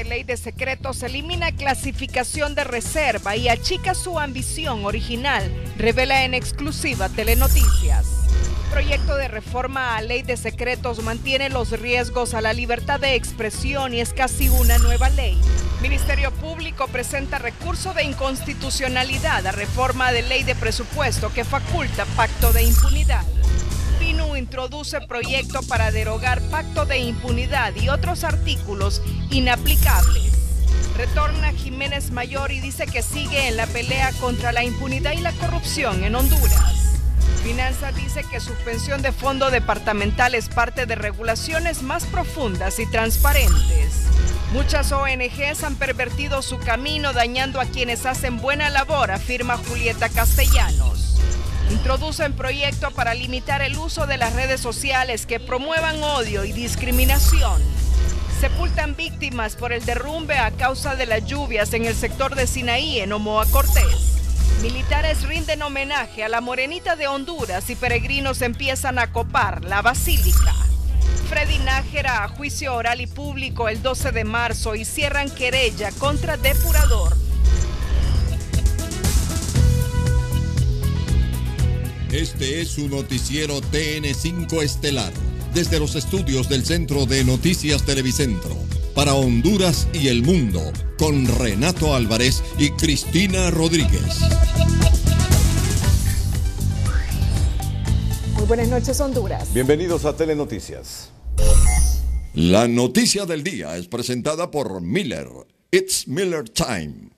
ley de secretos elimina clasificación de reserva y achica su ambición original, revela en exclusiva Telenoticias. Proyecto de reforma a ley de secretos mantiene los riesgos a la libertad de expresión y es casi una nueva ley. Ministerio Público presenta recurso de inconstitucionalidad a reforma de ley de presupuesto que faculta pacto de impunidad. PNUD introduce proyecto para derogar pacto de impunidad y otros artículos inaplicables. Retorna Jiménez Mayor y dice que sigue en la pelea contra la impunidad y la corrupción en Honduras. Finanzas dice que suspensión de fondo departamental es parte de regulaciones más profundas y transparentes. Muchas ONGs han pervertido su camino dañando a quienes hacen buena labor, afirma Julieta Castellanos. Introducen proyecto para limitar el uso de las redes sociales que promuevan odio y discriminación. Sepultan víctimas por el derrumbe a causa de las lluvias en el sector de Sinaí, en Omoa Cortés. Militares rinden homenaje a la morenita de Honduras y peregrinos empiezan a copar la basílica. Freddy Nájera a juicio oral y público el 12 de marzo y cierran querella contra depurador. Este es su noticiero TN5 Estelar, desde los estudios del Centro de Noticias Televicentro, para Honduras y el mundo, con Renato Álvarez y Cristina Rodríguez. Muy buenas noches, Honduras. Bienvenidos a Telenoticias. La noticia del día es presentada por Miller. It's Miller Time.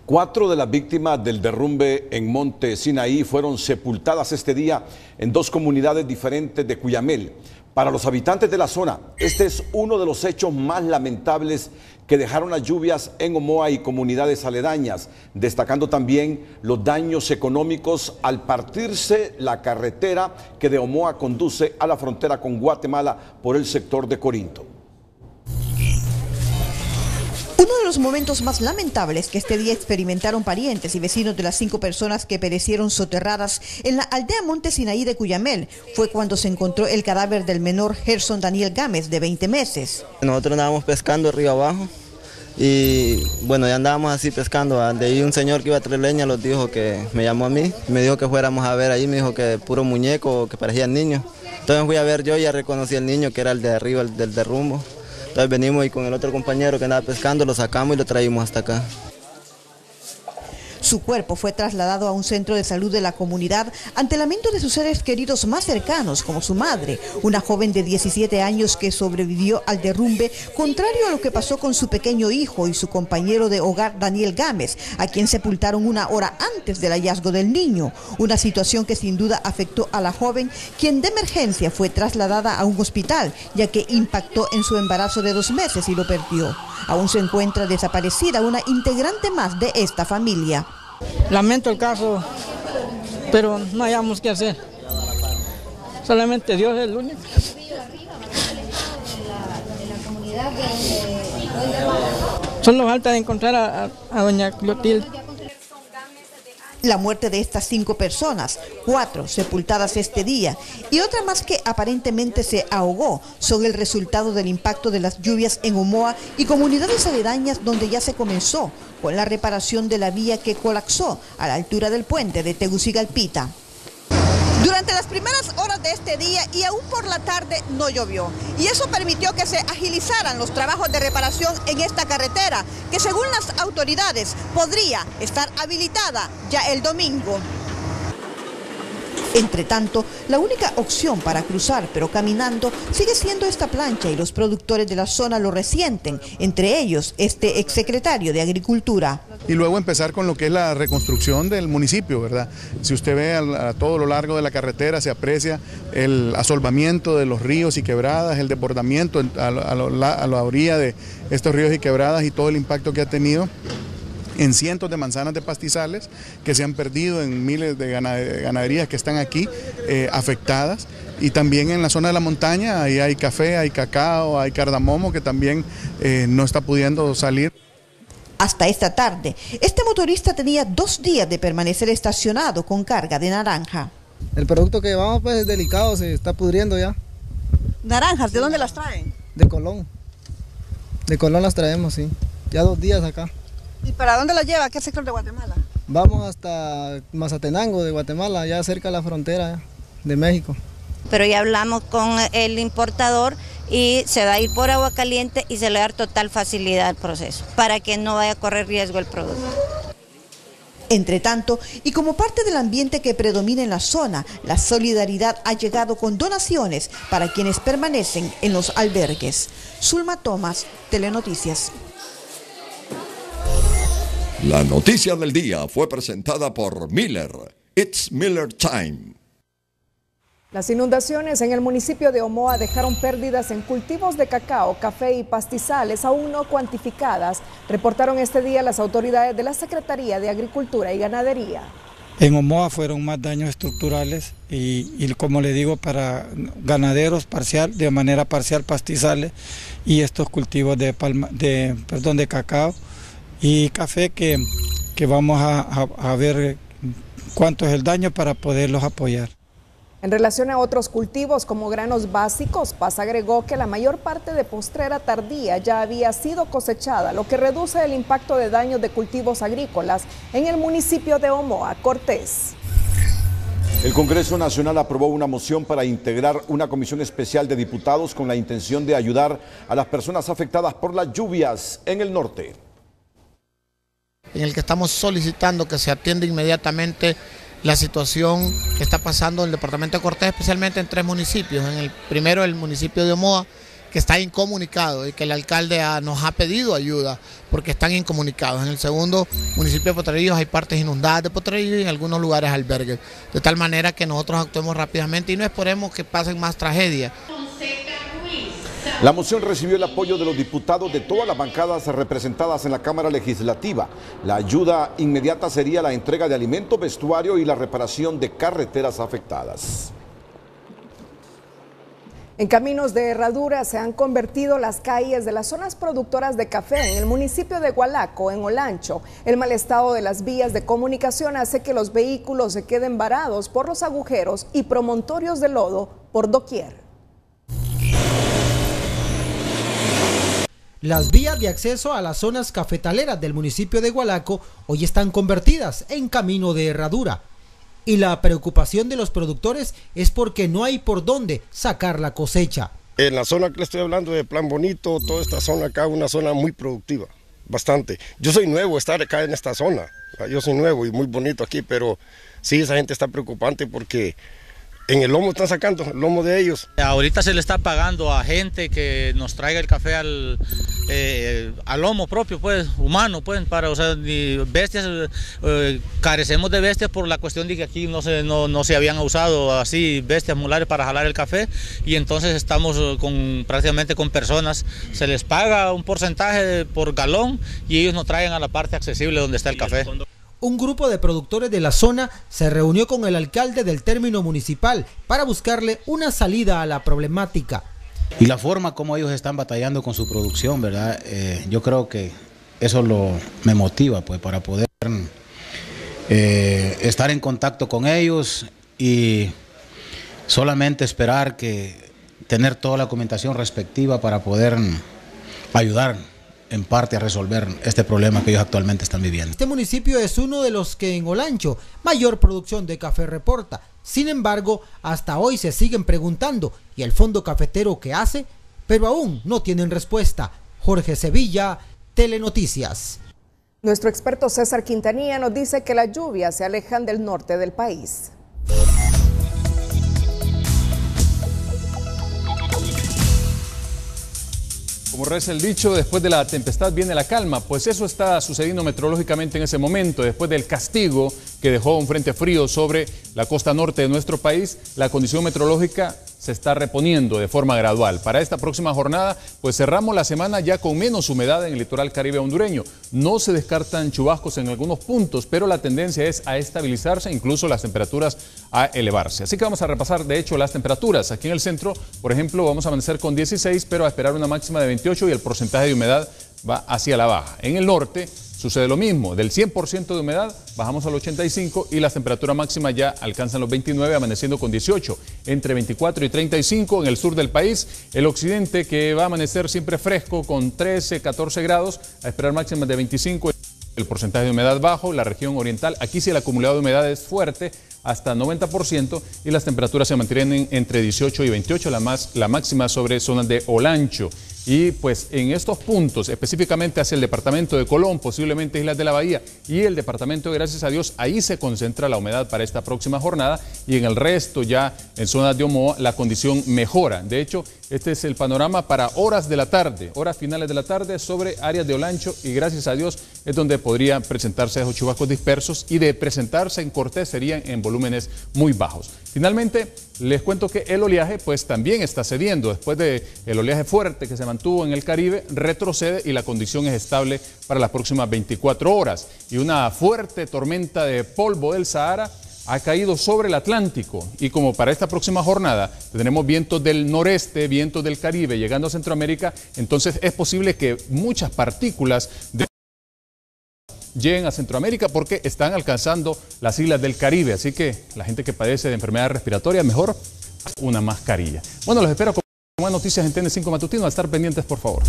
4 de las víctimas del derrumbe en Monte Sinaí fueron sepultadas este día en 2 comunidades diferentes de Cuyamel. Para los habitantes de la zona, este es uno de los hechos más lamentables que dejaron las lluvias en Omoa y comunidades aledañas, destacando también los daños económicos al partirse la carretera que de Omoa conduce a la frontera con Guatemala por el sector de Corinto. Uno de los momentos más lamentables que este día experimentaron parientes y vecinos de las 5 personas que perecieron soterradas en la aldea Monte Sinaí de Cuyamel fue cuando se encontró el cadáver del menor Gerson Daniel Gámez, de 20 meses. Nosotros andábamos pescando río abajo y bueno, ya andábamos así pescando. De ahí un señor que iba a traer leña nos dijo que me llamó a mí, me dijo que fuéramos a ver ahí, me dijo que puro muñeco, que parecía niño. Entonces fui a ver yo y ya reconocí al niño que era el de arriba, el del derrumbo. Entonces venimos y con el otro compañero que andaba pescando lo sacamos y lo traímos hasta acá. Su cuerpo fue trasladado a un centro de salud de la comunidad ante el lamento de sus seres queridos más cercanos, como su madre, una joven de 17 años que sobrevivió al derrumbe, contrario a lo que pasó con su pequeño hijo y su compañero de hogar Daniel Gámez, a quien sepultaron una hora antes del hallazgo del niño. Una situación que sin duda afectó a la joven, quien de emergencia fue trasladada a un hospital, ya que impactó en su embarazo de 2 meses y lo perdió. Aún se encuentra desaparecida una integrante más de esta familia. Lamento el caso, pero no hayamos qué hacer. Solamente Dios es el único. Solo falta de encontrar a doña Clotilde. La muerte de estas 5 personas, 4 sepultadas este día y otra más que aparentemente se ahogó, son el resultado del impacto de las lluvias en Omoa y comunidades aledañas donde ya se comenzó con la reparación de la vía que colapsó a la altura del puente de Tegucigalpita. Durante las primeras horas de este día y aún por la tarde no llovió y eso permitió que se agilizaran los trabajos de reparación en esta carretera que según las autoridades podría estar habilitada ya el domingo. Entre tanto, la única opción para cruzar, pero caminando, sigue siendo esta plancha y los productores de la zona lo resienten, entre ellos este exsecretario de Agricultura. Y luego empezar con lo que es la reconstrucción del municipio, ¿verdad? Si usted ve a todo lo largo de la carretera se aprecia el asolvamiento de los ríos y quebradas, el desbordamiento a la orilla de estos ríos y quebradas y todo el impacto que ha tenido en cientos de manzanas de pastizales que se han perdido, en miles de ganaderías que están aquí afectadas, y también en la zona de la montaña ahí hay café, hay cacao, hay cardamomo que también no está pudiendo salir. Hasta esta tarde, este motorista tenía 2 días de permanecer estacionado con carga de naranja. El producto que llevamos pues es delicado, se está pudriendo ya. ¿Naranjas? ¿De dónde las traen? De Colón. De Colón las traemos, sí. Ya 2 días acá. ¿Y para dónde las lleva? ¿A qué sector de Guatemala? Vamos hasta Mazatenango de Guatemala, ya cerca de la frontera de México. Pero ya hablamos con el importador y se va a ir por agua caliente y se le va a dar total facilidad al proceso para que no vaya a correr riesgo el producto. Entre tanto, y como parte del ambiente que predomina en la zona, la solidaridad ha llegado con donaciones para quienes permanecen en los albergues. Zulma Tomás, Telenoticias. La noticia del día fue presentada por Miller. It's Miller Time. Las inundaciones en el municipio de Omoa dejaron pérdidas en cultivos de cacao, café y pastizales aún no cuantificadas, reportaron este día las autoridades de la Secretaría de Agricultura y Ganadería. En Omoa fueron más daños estructurales y como le digo, para ganaderos de manera parcial pastizales y estos cultivos de cacao y café que vamos a ver cuánto es el daño para poderlos apoyar. En relación a otros cultivos como granos básicos, Paz agregó que la mayor parte de postrera tardía ya había sido cosechada, lo que reduce el impacto de daños de cultivos agrícolas en el municipio de Omoa, Cortés. El Congreso Nacional aprobó una moción para integrar una comisión especial de diputados con la intención de ayudar a las personas afectadas por las lluvias en el norte. En el que estamos solicitando que se atienda inmediatamente la situación que está pasando en el departamento de Cortés, especialmente en 3 municipios. En el primero, el municipio de Omoa, que está incomunicado y que el alcalde nos ha pedido ayuda porque están incomunicados. En el segundo, municipio de Potrerillos, hay partes inundadas de Potrerillos y en algunos lugares albergues. De tal manera que nosotros actuemos rápidamente y no esperemos que pasen más tragedias. La moción recibió el apoyo de los diputados de todas las bancadas representadas en la Cámara Legislativa. La ayuda inmediata sería la entrega de alimentos, vestuario y la reparación de carreteras afectadas. En caminos de herradura se han convertido las calles de las zonas productoras de café en el municipio de Gualaco, en Olancho. El mal estado de las vías de comunicación hace que los vehículos se queden varados por los agujeros y promontorios de lodo por doquier. Las vías de acceso a las zonas cafetaleras del municipio de Gualaco hoy están convertidas en camino de herradura. Y la preocupación de los productores es porque no hay por dónde sacar la cosecha. En la zona que le estoy hablando de Plan Bonito, toda esta zona acá es una zona muy productiva, bastante. Yo soy nuevo estar acá en esta zona, yo soy nuevo y muy bonito aquí, pero sí, esa gente está preocupante porque en el lomo están sacando, el lomo de ellos. Ahorita se le está pagando a gente que nos traiga el café al lomo propio, pues, humano, pues, para, o sea, bestias, carecemos de bestias por la cuestión de que aquí no se habían usado así bestias mulares para jalar el café y entonces estamos prácticamente con personas, se les paga un porcentaje por galón y ellos nos traen a la parte accesible donde está el café. Un grupo de productores de la zona se reunió con el alcalde del término municipal para buscarle una salida a la problemática. Y la forma como ellos están batallando con su producción, ¿verdad? Yo creo que eso me motiva, pues, para poder estar en contacto con ellos y solamente esperar tener toda la documentación respectiva para poder ayudar en parte a resolver este problema que ellos actualmente están viviendo. Este municipio es uno de los que en Olancho mayor producción de café reporta. Sin embargo, hasta hoy se siguen preguntando ¿y el fondo cafetero qué hace? Pero aún no tienen respuesta. Jorge Sevilla, Telenoticias. Nuestro experto César Quintanilla nos dice que las lluvias se alejan del norte del país. Como reza el dicho, después de la tempestad viene la calma, pues eso está sucediendo meteorológicamente en ese momento. Después del castigo que dejó un frente frío sobre la costa norte de nuestro país, la condición meteorológica se está reponiendo de forma gradual. Para esta próxima jornada, pues cerramos la semana ya con menos humedad en el litoral caribe hondureño. No se descartan chubascos en algunos puntos, pero la tendencia es a estabilizarse, incluso las temperaturas a elevarse. Así que vamos a repasar, de hecho, las temperaturas. Aquí en el centro, por ejemplo, vamos a amanecer con 16, pero a esperar una máxima de 28 y el porcentaje de humedad va hacia la baja. En el norte sucede lo mismo, del 100% de humedad bajamos al 85% y las temperaturas máximas ya alcanzan los 29, amaneciendo con 18, entre 24 y 35 en el sur del país. El occidente, que va a amanecer siempre fresco con 13, 14 grados, a esperar máximas de 25, el porcentaje de humedad bajo. La región oriental, aquí sí el acumulado de humedad es fuerte, hasta 90%, y las temperaturas se mantienen entre 18 y 28, la máxima sobre zonas de Olancho. Y pues en estos puntos, específicamente hacia el departamento de Colón, posiblemente Islas de la Bahía y el departamento de Gracias a Dios, ahí se concentra la humedad para esta próxima jornada, y en el resto, ya en zonas de Omoa, la condición mejora. De hecho, este es el panorama para horas de la tarde, horas finales de la tarde, sobre áreas de Olancho, y Gracias a Dios es donde podrían presentarse esos chubascos dispersos, y de presentarse en Cortés serían en volúmenes muy bajos. Finalmente, les cuento que el oleaje pues también está cediendo. Después del oleaje fuerte que se mantuvo en el Caribe, retrocede y la condición es estable para las próximas 24 horas. Y una fuerte tormenta de polvo del Sahara ha caído sobre el Atlántico, y como para esta próxima jornada tendremos vientos del noreste, vientos del Caribe llegando a Centroamérica, entonces es posible que muchas partículas lleguen a Centroamérica porque están alcanzando las islas del Caribe. Así que la gente que padece de enfermedades respiratorias, mejor una mascarilla. Bueno, los espero con más noticias en TN5 Matutino. A estar pendientes, por favor.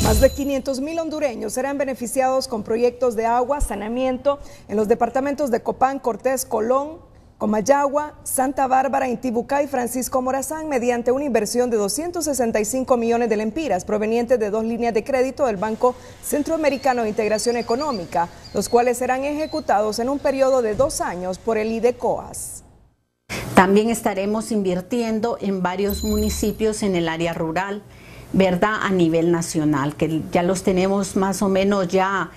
Más de 500,000 hondureños serán beneficiados con proyectos de agua, saneamiento en los departamentos de Copán, Cortés, Colón, Comayagua, Santa Bárbara, Intibucá y Francisco Morazán, mediante una inversión de 265 millones de lempiras provenientes de 2 líneas de crédito del Banco Centroamericano de Integración Económica, los cuales serán ejecutados en un periodo de 2 años por el IDECOAS. También estaremos invirtiendo en varios municipios en el área rural, ¿verdad?, a nivel nacional, que ya los tenemos más o menos, ya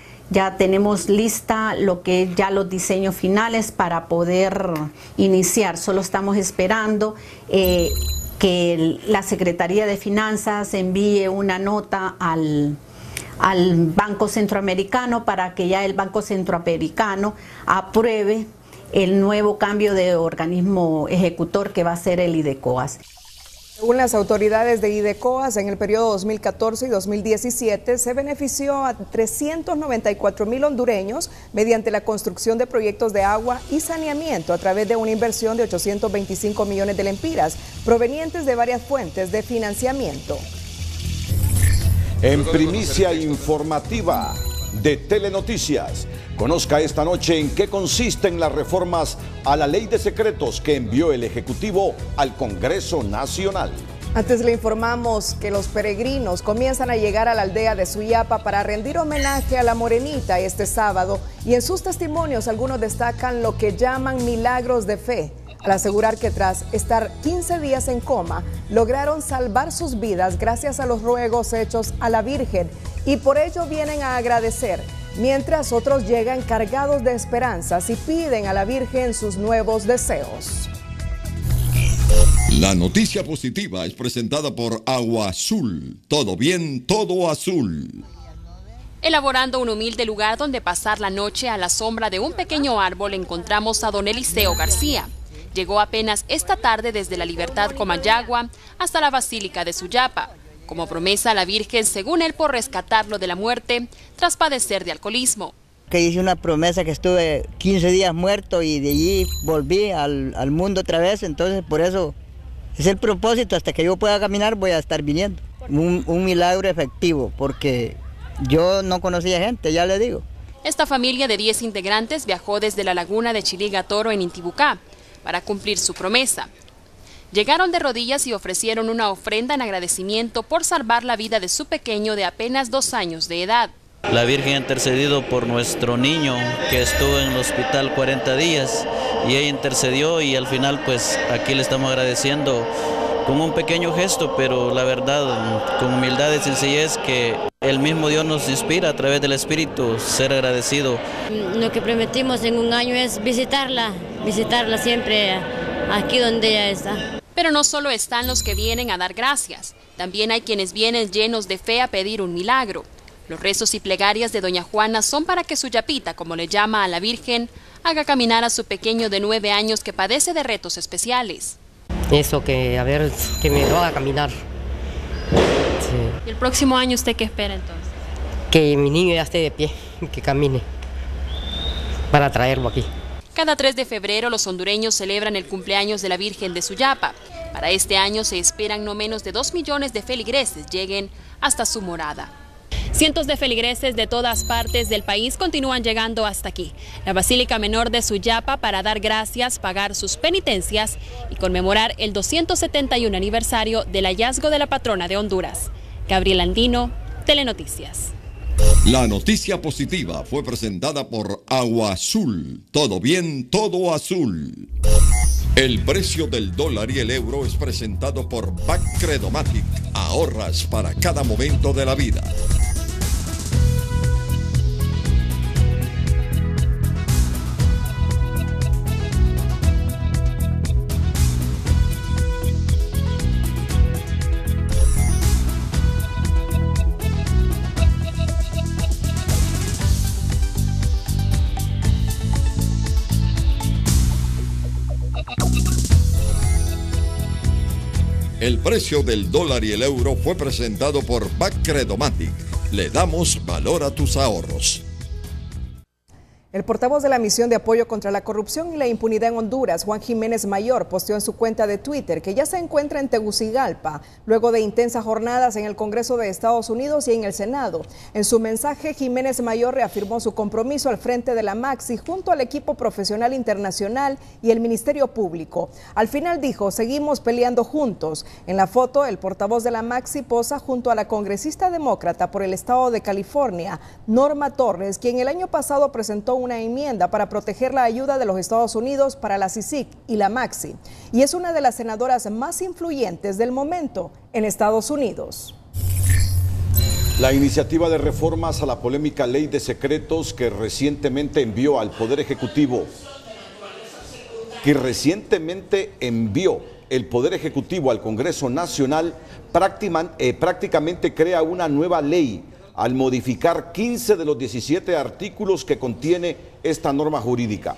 tenemos lista lo que ya los diseños finales para poder iniciar. Solo estamos esperando que la Secretaría de Finanzas envíe una nota al Banco Centroamericano para que ya el Banco Centroamericano apruebe el nuevo cambio de organismo ejecutor que va a ser el IDECOAS. Según las autoridades de IDECOAS, en el periodo 2014 y 2017 se benefició a 394,000 hondureños mediante la construcción de proyectos de agua y saneamiento a través de una inversión de 825 millones de lempiras provenientes de varias fuentes de financiamiento. En primicia informativa de Telenoticias, conozca esta noche en qué consisten las reformas a la Ley de Secretos que envió el Ejecutivo al Congreso Nacional. Antes le informamos que los peregrinos comienzan a llegar a la aldea de Suyapa para rendir homenaje a la Morenita este sábado, y en sus testimonios algunos destacan lo que llaman milagros de fe, al asegurar que tras estar 15 días en coma, lograron salvar sus vidas gracias a los ruegos hechos a la Virgen, y por ello vienen a agradecer, mientras otros llegan cargados de esperanzas y piden a la Virgen sus nuevos deseos. La noticia positiva es presentada por Agua Azul. Todo bien, todo azul. Elaborando un humilde lugar donde pasar la noche a la sombra de un pequeño árbol, encontramos a don Eliseo García. Llegó apenas esta tarde desde la Libertad Comayagua hasta la Basílica de Suyapa, como promesa a la Virgen, según él, por rescatarlo de la muerte tras padecer de alcoholismo. Que hice una promesa que estuve 15 días muerto y de allí volví al mundo otra vez, entonces por eso es el propósito, hasta que yo pueda caminar voy a estar viniendo. Un milagro efectivo, porque yo no conocía gente, ya le digo. Esta familia de 10 integrantes viajó desde la laguna de Chiliga Toro en Intibucá para cumplir su promesa. Llegaron de rodillas y ofrecieron una ofrenda en agradecimiento por salvar la vida de su pequeño de apenas 2 años de edad. La Virgen ha intercedido por nuestro niño que estuvo en el hospital 40 días y ella intercedió, y al final pues aquí le estamos agradeciendo con un pequeño gesto, pero la verdad con humildad y sencillez, que el mismo Dios nos inspira a través del Espíritu ser agradecido. Lo que prometimos en un año es visitarla siempre aquí donde ella está. Pero no solo están los que vienen a dar gracias, también hay quienes vienen llenos de fe a pedir un milagro. Los rezos y plegarias de doña Juana son para que Suyapita, como le llama a la Virgen, haga caminar a su pequeño de 9 años que padece de retos especiales. Eso, que a ver, que me lo haga caminar, ¿Y el próximo año usted qué espera entonces? Que mi niño ya esté de pie, que camine, para traerlo aquí. Cada 3 de febrero los hondureños celebran el cumpleaños de la Virgen de Suyapa. Para este año se esperan no menos de 2 millones de feligreses lleguen hasta su morada. Cientos de feligreses de todas partes del país continúan llegando hasta aquí, la Basílica Menor de Suyapa, para dar gracias, pagar sus penitencias y conmemorar el 271 aniversario del hallazgo de la patrona de Honduras. Gabriel Andino, Telenoticias. La noticia positiva fue presentada por Agua Azul. Todo bien, todo azul. El precio del dólar y el euro es presentado por Backcredomatic. Ahorras para cada momento de la vida. El precio del dólar y el euro fue presentado por Backcredomatic. Le damos valor a tus ahorros. El portavoz de la Misión de Apoyo contra la Corrupción y la Impunidad en Honduras, Juan Jiménez Mayor, posteó en su cuenta de Twitter que ya se encuentra en Tegucigalpa, luego de intensas jornadas en el Congreso de Estados Unidos y en el Senado. En su mensaje, Jiménez Mayor reafirmó su compromiso al frente de la MAXI junto al equipo profesional internacional y el Ministerio Público. Al final dijo, seguimos peleando juntos. En la foto, el portavoz de la MAXI posa junto a la congresista demócrata por el estado de California, Norma Torres, quien el año pasado presentó una enmienda para proteger la ayuda de los Estados Unidos para la CICIG y la MAXI, y es una de las senadoras más influyentes del momento en Estados Unidos. La iniciativa de reformas a la polémica ley de secretos que recientemente envió al Poder Ejecutivo, el Poder Ejecutivo al Congreso Nacional, prácticamente crea una nueva ley al modificar 15 de los 17 artículos que contiene esta norma jurídica.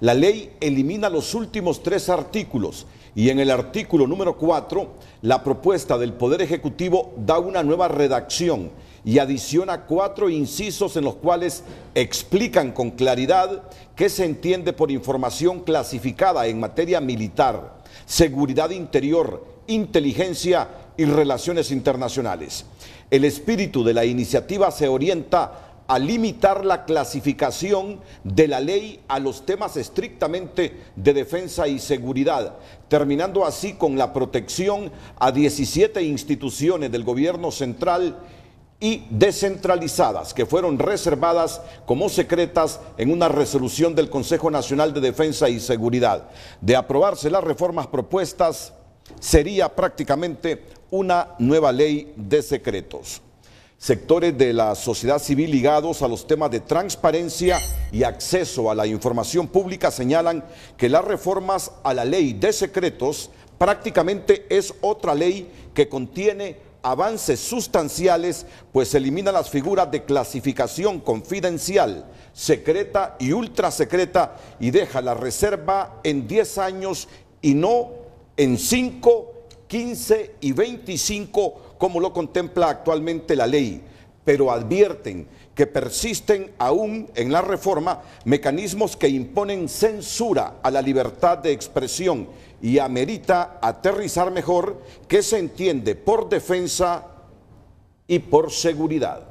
La ley elimina los últimos 3 artículos y en el artículo número 4, la propuesta del Poder Ejecutivo da una nueva redacción y adiciona 4 incisos en los cuales explican con claridad qué se entiende por información clasificada en materia militar, seguridad interior, inteligencia y relaciones internacionales. El espíritu de la iniciativa se orienta a limitar la clasificación de la ley a los temas estrictamente de defensa y seguridad, terminando así con la protección a 17 instituciones del gobierno central y descentralizadas que fueron reservadas como secretas en una resolución del Consejo Nacional de Defensa y Seguridad. De aprobarse las reformas propuestas, sería prácticamente una nueva ley de secretos. Sectores de la sociedad civil ligados a los temas de transparencia y acceso a la información pública señalan que las reformas a la ley de secretos prácticamente es otra ley que contiene avances sustanciales, pues elimina las figuras de clasificación confidencial, secreta y ultrasecreta y deja la reserva en 10 años y no en 5, 15 y 25 como lo contempla actualmente la ley, pero advierten que persisten aún en la reforma mecanismos que imponen censura a la libertad de expresión y amerita aterrizar mejor qué se entiende por defensa y por seguridad.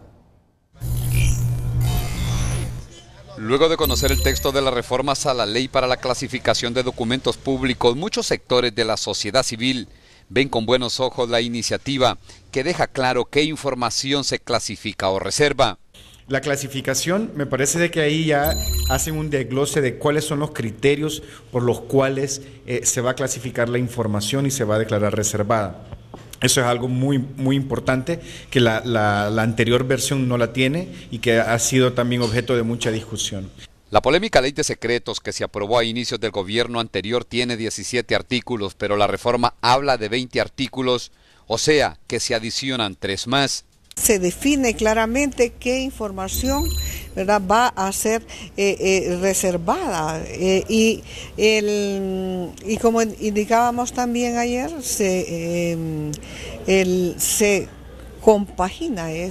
Luego de conocer el texto de las reformas a la ley para la clasificación de documentos públicos, muchos sectores de la sociedad civil ven con buenos ojos la iniciativa que deja claro qué información se clasifica o reserva. La clasificación, me parece de que ahí ya hacen un desglose de cuáles son los criterios por los cuales se va a clasificar la información y se va a declarar reservada. Eso es algo muy importante, que la anterior versión no la tiene y que ha sido también objeto de mucha discusión. La polémica ley de secretos que se aprobó a inicios del gobierno anterior tiene 17 artículos, pero la reforma habla de 20 artículos, o sea que se adicionan 3 más. Se define claramente qué información, ¿verdad?, va a ser reservada y como indicábamos también ayer, se compagina en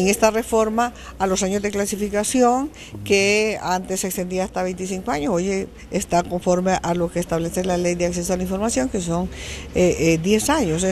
esta reforma a los años de clasificación, que antes se extendía hasta 25 años, hoy está conforme a lo que establece la Ley de Acceso a la Información, que son 10 años.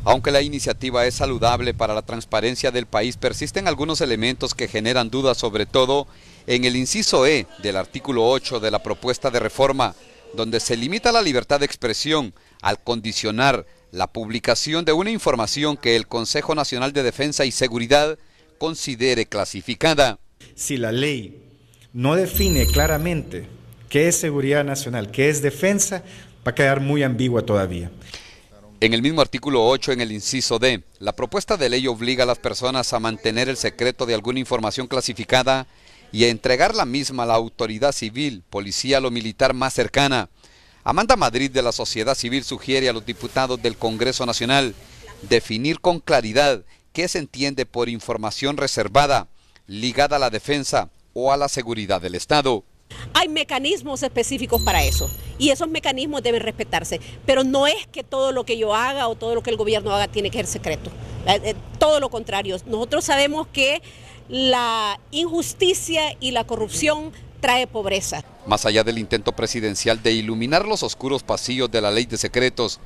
Aunque la iniciativa es saludable para la transparencia del país, persisten algunos elementos que generan dudas, sobre todo en el inciso E del artículo 8 de la propuesta de reforma, donde se limita la libertad de expresión al condicionar la publicación de una información que el Consejo Nacional de Defensa y Seguridad considere clasificada. Si la ley no define claramente qué es seguridad nacional, qué es defensa, va a quedar muy ambigua todavía. En el mismo artículo 8, en el inciso D, la propuesta de ley obliga a las personas a mantener el secreto de alguna información clasificada y a entregar la misma a la autoridad civil, policial o militar más cercana. Amanda Madrid, de la Sociedad Civil, sugiere a los diputados del Congreso Nacional definir con claridad qué se entiende por información reservada, ligada a la defensa o a la seguridad del Estado. Hay mecanismos específicos para eso y esos mecanismos deben respetarse, pero no es que todo lo que yo haga o todo lo que el gobierno haga tiene que ser secreto, todo lo contrario. Nosotros sabemos que la injusticia y la corrupción trae pobreza. Más allá del intento presidencial de iluminar los oscuros pasillos de la ley de secretos,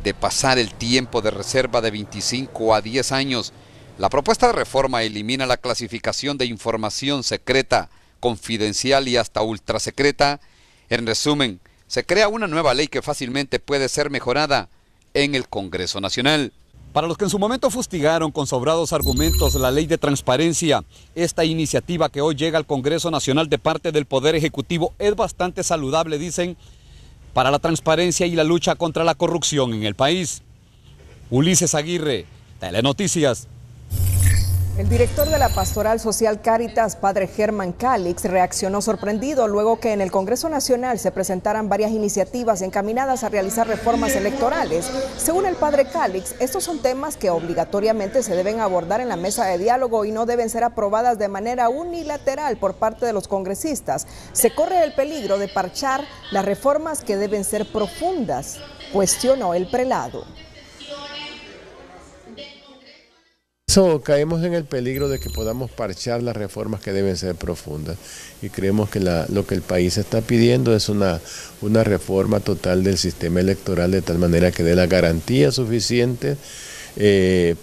de pasar el tiempo de reserva de 25 a 10 años, la propuesta de reforma elimina la clasificación de información secreta, confidencial y hasta ultrasecreta. En resumen, se crea una nueva ley que fácilmente puede ser mejorada en el Congreso Nacional. Para los que en su momento fustigaron con sobrados argumentos la ley de transparencia, esta iniciativa que hoy llega al Congreso Nacional de parte del Poder Ejecutivo es bastante saludable, dicen, para la transparencia y la lucha contra la corrupción en el país. Ulises Aguirre, Telenoticias. El director de la Pastoral Social Cáritas, padre Germán Calix, reaccionó sorprendido luego que en el Congreso Nacional se presentaran varias iniciativas encaminadas a realizar reformas electorales. Según el padre Calix, estos son temas que obligatoriamente se deben abordar en la mesa de diálogo y no deben ser aprobadas de manera unilateral por parte de los congresistas. Se corre el peligro de parchar las reformas que deben ser profundas, cuestionó el prelado. Caemos en el peligro de que podamos parchar las reformas que deben ser profundas y creemos que lo que el país está pidiendo es una reforma total del sistema electoral de tal manera que dé la garantía suficiente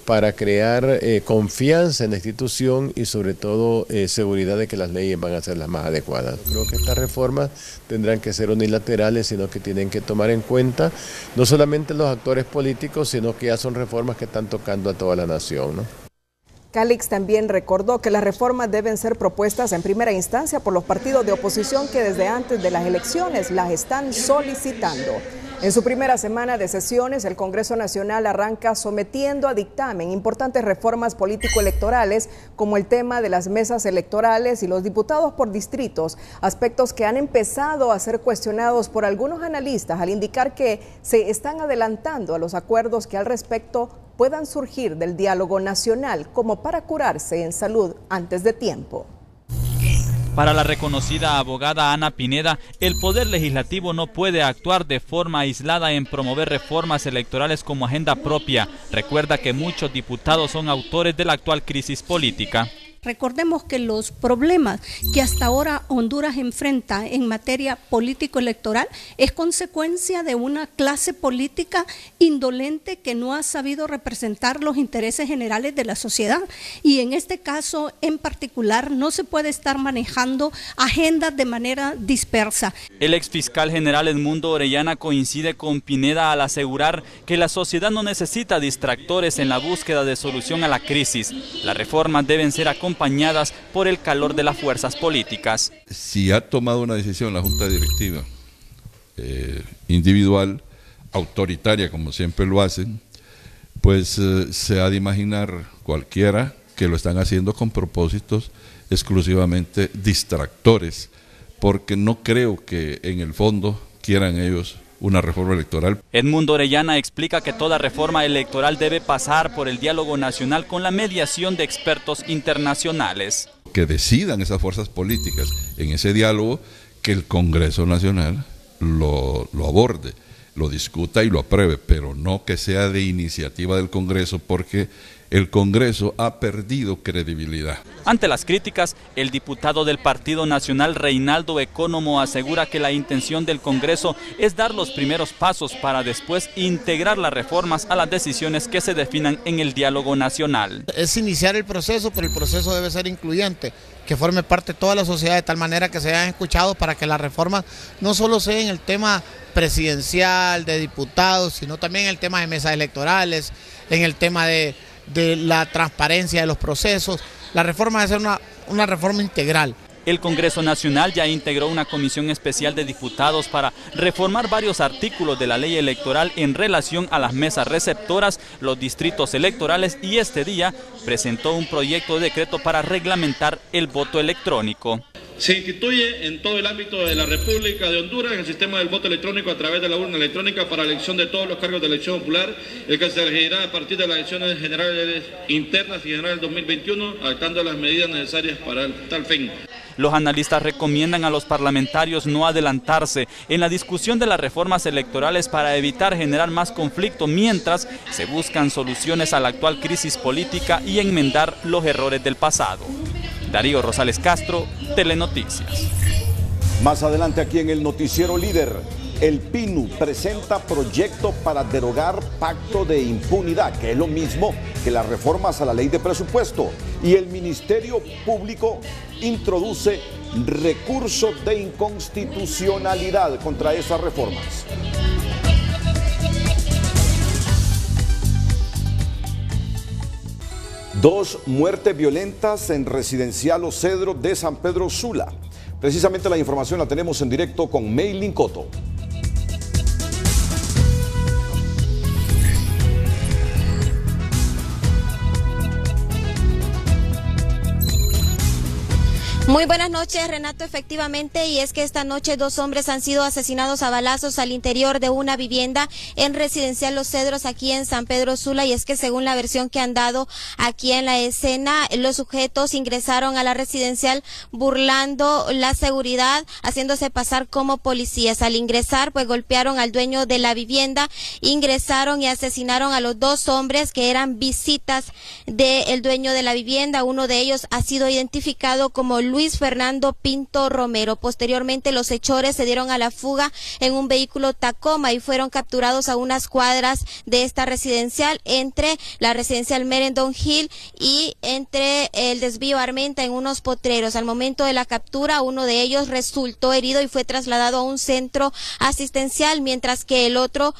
para crear confianza en la institución y sobre todo seguridad de que las leyes van a ser las más adecuadas. Creo que estas reformas tendrán que ser unilaterales, sino que tienen que tomar en cuenta no solamente los actores políticos, sino que ya son reformas que están tocando a toda la nación, ¿no? Calix también recordó que las reformas deben ser propuestas en primera instancia por los partidos de oposición que desde antes de las elecciones las están solicitando. En su primera semana de sesiones, el Congreso Nacional arranca sometiendo a dictamen importantes reformas político-electorales como el tema de las mesas electorales y los diputados por distritos, aspectos que han empezado a ser cuestionados por algunos analistas al indicar que se están adelantando a los acuerdos que al respecto puedan surgir del diálogo nacional como para curarse en salud antes de tiempo. Para la reconocida abogada Ana Pineda, el Poder Legislativo no puede actuar de forma aislada en promover reformas electorales como agenda propia. Recuerda que muchos diputados son autores de la actual crisis política. Recordemos que los problemas que hasta ahora Honduras enfrenta en materia político-electoral es consecuencia de una clase política indolente que no ha sabido representar los intereses generales de la sociedad. Y en este caso en particular no se puede estar manejando agendas de manera dispersa. El exfiscal general Edmundo Orellana coincide con Pineda al asegurar que la sociedad no necesita distractores en la búsqueda de solución a la crisis. Las reformas deben ser acompañadas por el calor de las fuerzas políticas. Si ha tomado una decisión la Junta Directiva individual, autoritaria como siempre lo hacen, pues se ha de imaginar cualquiera que lo están haciendo con propósitos exclusivamente distractores, porque no creo que en el fondo quieran ellos una reforma electoral. Edmundo Orellana explica que toda reforma electoral debe pasar por el diálogo nacional con la mediación de expertos internacionales. Que decidan esas fuerzas políticas en ese diálogo, que el Congreso Nacional lo aborde. lo discuta y lo apruebe, pero no que sea de iniciativa del Congreso, porque el Congreso ha perdido credibilidad. Ante las críticas, el diputado del Partido Nacional, Reinaldo Ecónomo, asegura que la intención del Congreso es dar los primeros pasos para después integrar las reformas a las decisiones que se definan en el diálogo nacional. Es iniciar el proceso, pero el proceso debe ser incluyente, que forme parte de toda la sociedad de tal manera que se hayan escuchado para que las reformas no solo sean en el tema presidencial, de diputados, sino también en el tema de mesas electorales, en el tema de la transparencia de los procesos. La reforma debe ser una reforma integral. El Congreso Nacional ya integró una comisión especial de diputados para reformar varios artículos de la ley electoral en relación a las mesas receptoras, los distritos electorales, y este día presentó un proyecto de decreto para reglamentar el voto electrónico. Se instituye en todo el ámbito de la República de Honduras el sistema del voto electrónico a través de la urna electrónica para la elección de todos los cargos de elección popular, el que se elegirá a partir de las elecciones generales internas y generales 2021, adaptando las medidas necesarias para tal fin. Los analistas recomiendan a los parlamentarios no adelantarse en la discusión de las reformas electorales para evitar generar más conflicto mientras se buscan soluciones a la actual crisis política y enmendar los errores del pasado. Darío Rosales Castro, Telenoticias. Más adelante aquí en el Noticiero Líder, el PINU presenta proyecto para derogar pacto de impunidad, que es lo mismo que las reformas a la ley de presupuesto. Y el Ministerio Público introduce recurso de inconstitucionalidad contra esas reformas. Dos muertes violentas en residencial Los Cedros de San Pedro Sula. Precisamente la información la tenemos en directo con Meilin Coto. Muy buenas noches, Renato. Efectivamente, y es que esta noche dos hombres han sido asesinados a balazos al interior de una vivienda en residencial Los Cedros, aquí en San Pedro Sula, y es que según la versión que han dado aquí en la escena, los sujetos ingresaron a la residencial burlando la seguridad, haciéndose pasar como policías. Al ingresar, pues golpearon al dueño de la vivienda, ingresaron y asesinaron a los dos hombres que eran visitas del dueño de la vivienda. Uno de ellos ha sido identificado como Luis Fernando Pinto Romero. Posteriormente, los hechores se dieron a la fuga en un vehículo Tacoma y fueron capturados a unas cuadras de esta residencial, entre la residencial Merendon Hill y entre el desvío Armenta, en unos potreros. Al momento de la captura, uno de ellos resultó herido y fue trasladado a un centro asistencial, mientras que el otro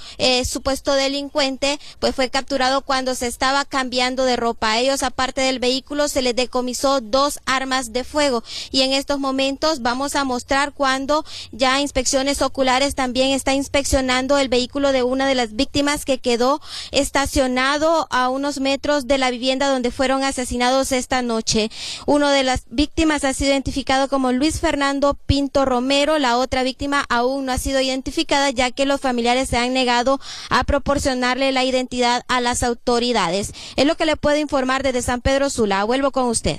supuesto delincuente pues fue capturado cuando se estaba cambiando de ropa. A ellos, aparte del vehículo, se les decomisó 2 armas de fuego. Y en estos momentos vamos a mostrar cuando ya Inspecciones Oculares también está inspeccionando el vehículo de una de las víctimas, que quedó estacionado a unos metros de la vivienda donde fueron asesinados esta noche. Uno de las víctimas ha sido identificado como Luis Fernando Pinto Romero. La otra víctima aún no ha sido identificada, ya que los familiares se han negado a proporcionarle la identidad a las autoridades. Es lo que le puedo informar desde San Pedro Sula. Vuelvo con usted.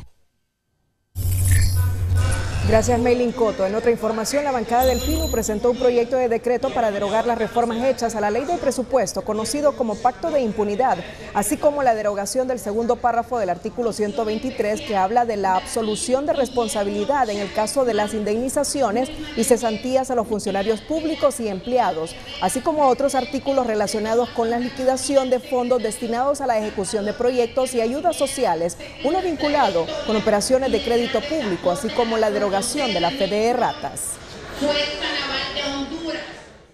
Gracias, Meilin Coto. En otra información, la bancada del PINU presentó un proyecto de decreto para derogar las reformas hechas a la ley de presupuesto, conocido como Pacto de Impunidad, así como la derogación del segundo párrafo del artículo 123, que habla de la absolución de responsabilidad en el caso de las indemnizaciones y cesantías a los funcionarios públicos y empleados, así como otros artículos relacionados con la liquidación de fondos destinados a la ejecución de proyectos y ayudas sociales, uno vinculado con operaciones de crédito público, así como la derogación de la fe de ratas.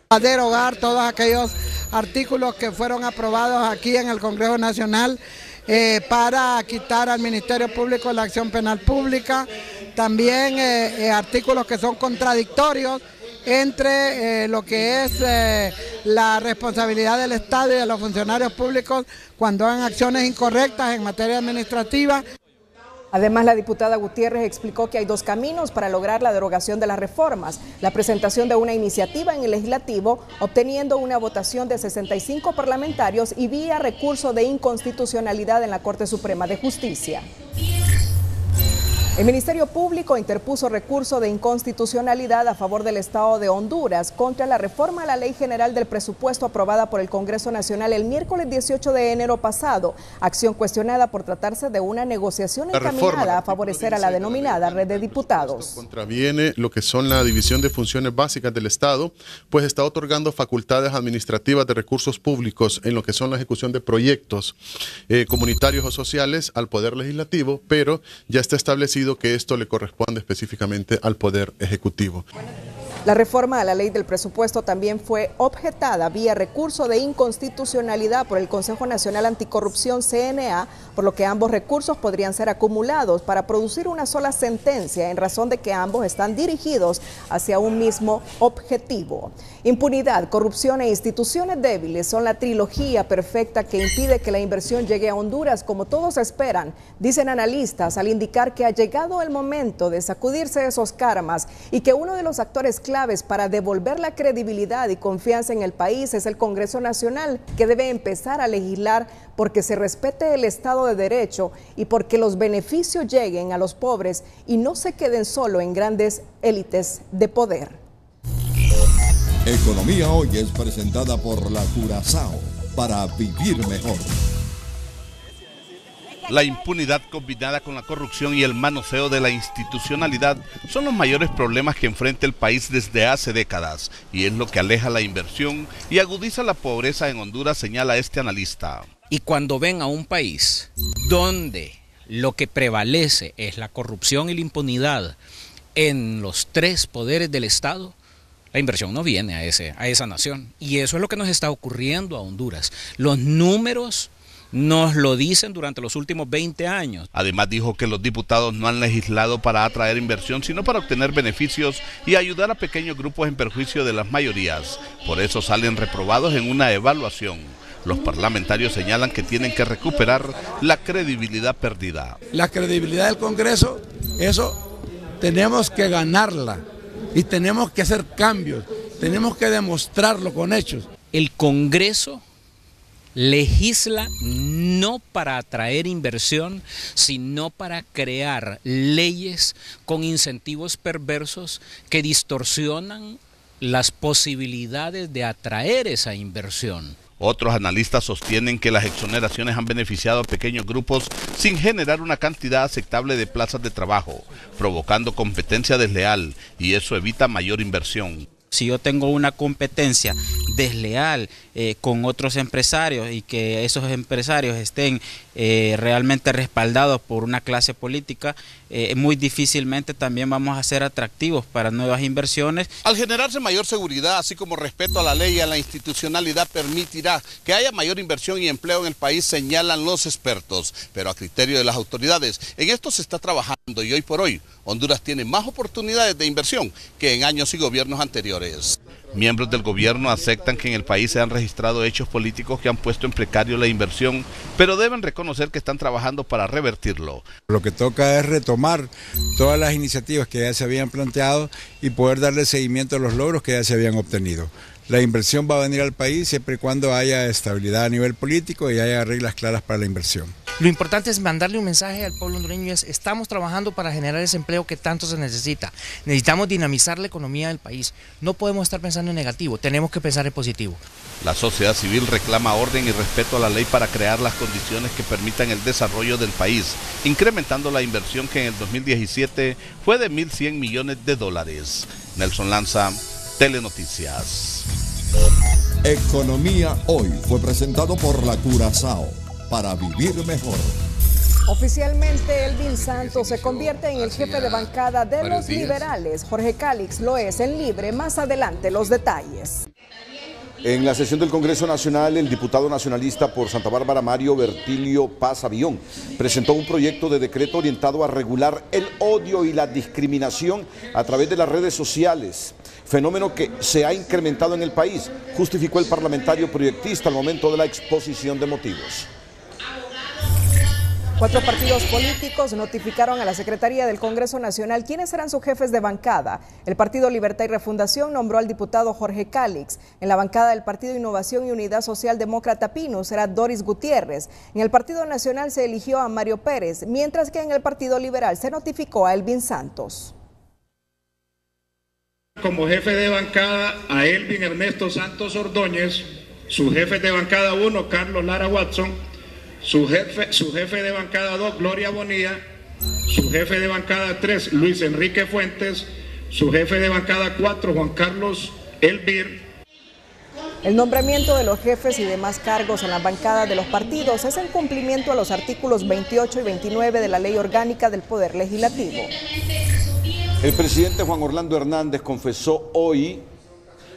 A derogar todos aquellos artículos que fueron aprobados aquí en el Congreso Nacional para quitar al Ministerio Público la acción penal pública, también artículos que son contradictorios entre lo que es la responsabilidad del Estado y de los funcionarios públicos cuando hagan acciones incorrectas en materia administrativa. Además, la diputada Gutiérrez explicó que hay 2 caminos para lograr la derogación de las reformas: la presentación de una iniciativa en el legislativo, obteniendo una votación de 65 parlamentarios, y vía recurso de inconstitucionalidad en la Corte Suprema de Justicia. El Ministerio Público interpuso recurso de inconstitucionalidad a favor del Estado de Honduras contra la reforma a la Ley General del Presupuesto aprobada por el Congreso Nacional el miércoles 18 de enero pasado, acción cuestionada por tratarse de una negociación encaminada a favorecer a la denominada red de diputados. Contraviene lo que son la división de funciones básicas del Estado, pues está otorgando facultades administrativas de recursos públicos en lo que son la ejecución de proyectos comunitarios o sociales al Poder Legislativo, pero ya está establecido que esto le corresponde específicamente al Poder Ejecutivo. La reforma a la ley del presupuesto también fue objetada vía recurso de inconstitucionalidad por el Consejo Nacional Anticorrupción CNA, por lo que ambos recursos podrían ser acumulados para producir una sola sentencia en razón de que ambos están dirigidos hacia un mismo objetivo. Impunidad, corrupción e instituciones débiles son la trilogía perfecta que impide que la inversión llegue a Honduras como todos esperan, dicen analistas, al indicar que ha llegado el momento de sacudirse esos karmas y que uno de los actores claves para devolver la credibilidad y confianza en el país es el Congreso Nacional, que debe empezar a legislar porque se respete el Estado de Derecho y porque los beneficios lleguen a los pobres y no se queden solo en grandes élites de poder. Economía Hoy es presentada por la Curazao para vivir mejor. La impunidad combinada con la corrupción y el manoseo de la institucionalidad son los mayores problemas que enfrenta el país desde hace décadas y es lo que aleja la inversión y agudiza la pobreza en Honduras, señala este analista. Y cuando ven a un país donde lo que prevalece es la corrupción y la impunidad en los tres poderes del Estado, la inversión no viene a esa nación. Y eso es lo que nos está ocurriendo a Honduras. Los números nos lo dicen durante los últimos 20 años. Además dijo que los diputados no han legislado para atraer inversión, sino para obtener beneficios y ayudar a pequeños grupos en perjuicio de las mayorías. Por eso salen reprobados en una evaluación. Los parlamentarios señalan que tienen que recuperar la credibilidad perdida. La credibilidad del Congreso, eso tenemos que ganarla y tenemos que hacer cambios, tenemos que demostrarlo con hechos. El Congreso legisla no para atraer inversión, sino para crear leyes con incentivos perversos que distorsionan las posibilidades de atraer esa inversión. Otros analistas sostienen que las exoneraciones han beneficiado a pequeños grupos sin generar una cantidad aceptable de plazas de trabajo, provocando competencia desleal y eso evita mayor inversión. Si yo tengo una competencia desleal con otros empresarios y que esos empresarios estén realmente respaldados por una clase política, muy difícilmente también vamos a ser atractivos para nuevas inversiones. Al generarse mayor seguridad, así como respeto a la ley y a la institucionalidad, permitirá que haya mayor inversión y empleo en el país, señalan los expertos. Pero a criterio de las autoridades, en esto se está trabajando y hoy por hoy Honduras tiene más oportunidades de inversión que en años y gobiernos anteriores. Miembros del gobierno aceptan que en el país se han registrado hechos políticos que han puesto en precario la inversión, pero deben reconocer que están trabajando para revertirlo. Lo que toca es retomar todas las iniciativas que ya se habían planteado y poder darle seguimiento a los logros que ya se habían obtenido. La inversión va a venir al país siempre y cuando haya estabilidad a nivel político y haya reglas claras para la inversión. Lo importante es mandarle un mensaje al pueblo hondureño, estamos trabajando para generar ese empleo que tanto se necesita. Necesitamos dinamizar la economía del país. No podemos estar pensando en negativo, tenemos que pensar en positivo. La sociedad civil reclama orden y respeto a la ley para crear las condiciones que permitan el desarrollo del país, incrementando la inversión que en el 2017 fue de 1.100 millones de dólares. Nelson Lanza, Telenoticias. Economía Hoy fue presentado por la Curazao para vivir mejor. Oficialmente, Elvin Santos se convierte en el jefe de bancada de los liberales. Jorge Cálix lo es en Libre. Más adelante los detalles. En la sesión del Congreso Nacional, el diputado nacionalista por Santa Bárbara, Mario Bertilio Paz Avión, presentó un proyecto de decreto orientado a regular el odio y la discriminación a través de las redes sociales, fenómeno que se ha incrementado en el país, justificó el parlamentario proyectista al momento de la exposición de motivos. 4 partidos políticos notificaron a la Secretaría del Congreso Nacional quiénes serán sus jefes de bancada. El Partido Libertad y Refundación nombró al diputado Jorge Calix. En la bancada del Partido Innovación y Unidad Social Demócrata Pino será Doris Gutiérrez. En el Partido Nacional se eligió a Mario Pérez, mientras que en el Partido Liberal se notificó a Elvin Santos. Como jefe de bancada a Elvin Ernesto Santos Ordóñez, su jefe de bancada 1, Carlos Lara Watson, su jefe de bancada 2, Gloria Bonilla, su jefe de bancada 3, Luis Enrique Fuentes, su jefe de bancada 4, Juan Carlos Elvir. El nombramiento de los jefes y demás cargos en la bancada de los partidos es en cumplimiento a los artículos 28 y 29 de la Ley Orgánica del Poder Legislativo. El presidente Juan Orlando Hernández confesó hoy,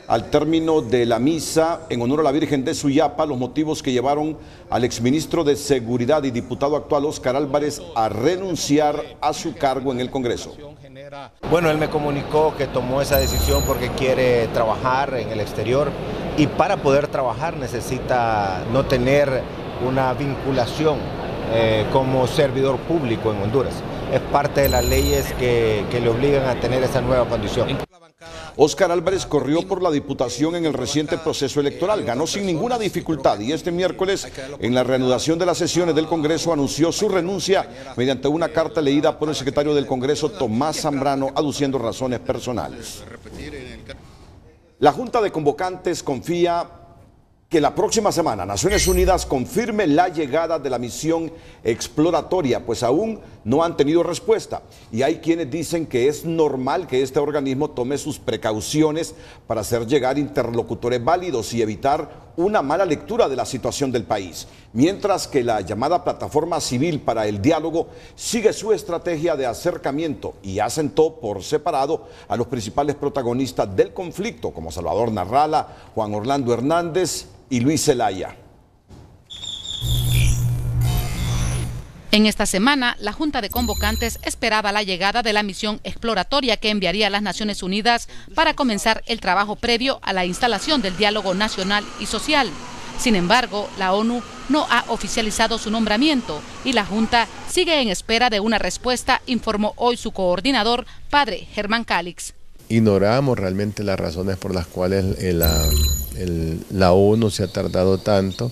al término de la misa en honor a la Virgen de Suyapa, los motivos que llevaron al exministro de Seguridad y diputado actual Óscar Álvarez a renunciar a su cargo en el Congreso. Bueno, él me comunicó que tomó esa decisión porque quiere trabajar en el exterior y para poder trabajar necesita no tener una vinculación como servidor público en Honduras. Es parte de las leyes que le obligan a tener esa nueva condición. Óscar Álvarez corrió por la diputación en el reciente proceso electoral, ganó sin ninguna dificultad y este miércoles, en la reanudación de las sesiones del Congreso, anunció su renuncia mediante una carta leída por el secretario del Congreso, Tomás Zambrano, aduciendo razones personales. La Junta de Convocantes confía que la próxima semana Naciones Unidas confirme la llegada de la misión exploratoria, pues aún no han tenido respuesta. Y hay quienes dicen que es normal que este organismo tome sus precauciones para hacer llegar interlocutores válidos y evitar una mala lectura de la situación del país. Mientras que la llamada Plataforma Civil para el Diálogo sigue su estrategia de acercamiento y asentó por separado a los principales protagonistas del conflicto, como Salvador Narrala, Juan Orlando Hernández y Luis Zelaya. En esta semana, la Junta de Convocantes esperaba la llegada de la misión exploratoria que enviaría a las Naciones Unidas para comenzar el trabajo previo a la instalación del diálogo nacional y social. Sin embargo, la ONU no ha oficializado su nombramiento y la Junta sigue en espera de una respuesta, informó hoy su coordinador, padre Germán Calix. Ignoramos realmente las razones por las cuales la ONU se ha tardado tanto.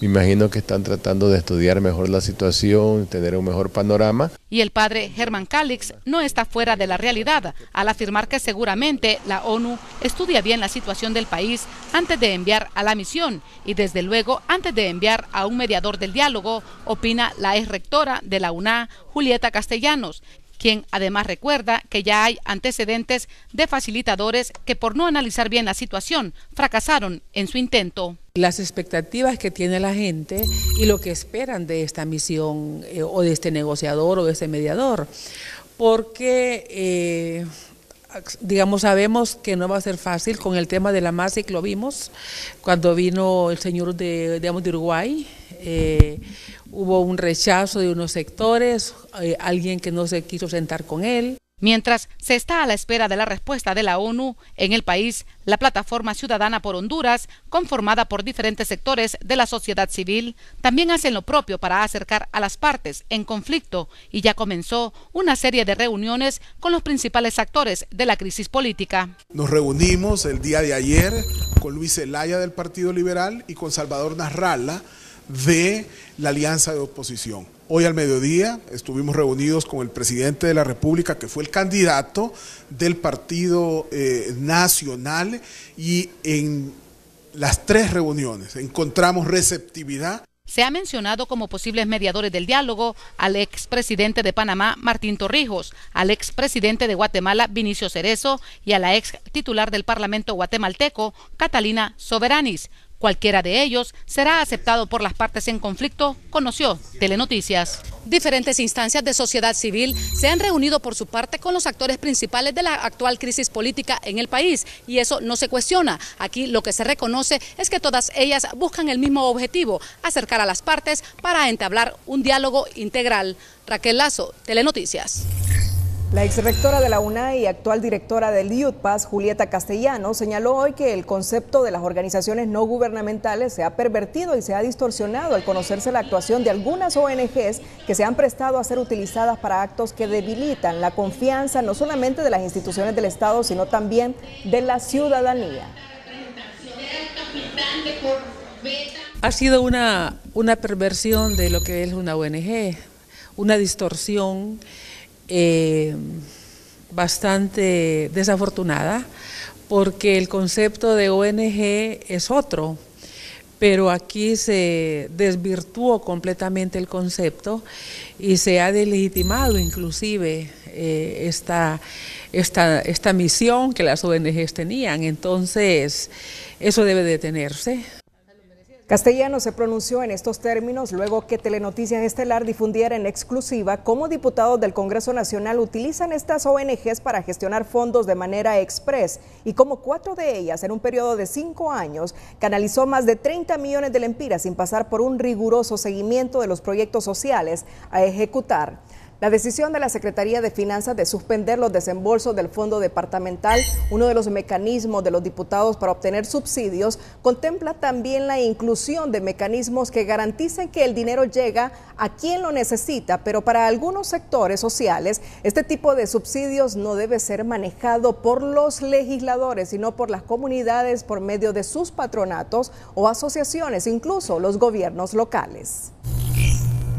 Me imagino que están tratando de estudiar mejor la situación, tener un mejor panorama. Y el padre Germán Calix no está fuera de la realidad al afirmar que seguramente la ONU estudia bien la situación del país antes de enviar a la misión y desde luego antes de enviar a un mediador del diálogo, opina la ex rectora de la UNA, Julieta Castellanos, quien además recuerda que ya hay antecedentes de facilitadores que por no analizar bien la situación fracasaron en su intento. Las expectativas que tiene la gente y lo que esperan de esta misión o de este negociador o de este mediador, porque digamos, sabemos que no va a ser fácil con el tema de la MASIC, lo vimos cuando vino el señor de Uruguay. Hubo un rechazo de unos sectores, alguien que no se quiso sentar con él. Mientras se está a la espera de la respuesta de la ONU, en el país, la Plataforma Ciudadana por Honduras, conformada por diferentes sectores de la sociedad civil, también hacen lo propio para acercar a las partes en conflicto y ya comenzó una serie de reuniones con los principales actores de la crisis política. Nos reunimos el día de ayer con Luis Zelaya del Partido Liberal y con Salvador Narrala de la Alianza de Oposición. Hoy al mediodía estuvimos reunidos con el presidente de la República, que fue el candidato del Partido Nacional, y en las 3 reuniones encontramos receptividad. Se ha mencionado como posibles mediadores del diálogo al expresidente de Panamá, Martín Torrijos, al expresidente de Guatemala, Vinicio Cerezo, y a la ex titular del Parlamento guatemalteco, Catalina Soberanis. Cualquiera de ellos será aceptado por las partes en conflicto, conoció Telenoticias. Diferentes instancias de sociedad civil se han reunido por su parte con los actores principales de la actual crisis política en el país y eso no se cuestiona. Aquí lo que se reconoce es que todas ellas buscan el mismo objetivo, acercar a las partes para entablar un diálogo integral. Raquel Lazo, Telenoticias. La exrectora de la UNAI y actual directora del IUTPAS, Julieta Castellanos, señaló hoy que el concepto de las organizaciones no gubernamentales se ha pervertido y se ha distorsionado al conocerse la actuación de algunas ONGs que se han prestado a ser utilizadas para actos que debilitan la confianza no solamente de las instituciones del Estado, sino también de la ciudadanía. Ha sido una perversión de lo que es una ONG, una distorsión bastante desafortunada, porque el concepto de ONG es otro, pero aquí se desvirtuó completamente el concepto y se ha deslegitimado inclusive esta misión que las ONGs tenían. Entonces, eso debe detenerse. Castellanos se pronunció en estos términos luego que Telenoticias Estelar difundiera en exclusiva cómo diputados del Congreso Nacional utilizan estas ONGs para gestionar fondos de manera express y cómo 4 de ellas en un periodo de 5 años canalizó más de 30 millones de lempiras sin pasar por un riguroso seguimiento de los proyectos sociales a ejecutar. La decisión de la Secretaría de Finanzas de suspender los desembolsos del Fondo Departamental, uno de los mecanismos de los diputados para obtener subsidios, contempla también la inclusión de mecanismos que garanticen que el dinero llega a quien lo necesita, pero para algunos sectores sociales, este tipo de subsidios no debe ser manejado por los legisladores, sino por las comunidades por medio de sus patronatos o asociaciones, incluso los gobiernos locales.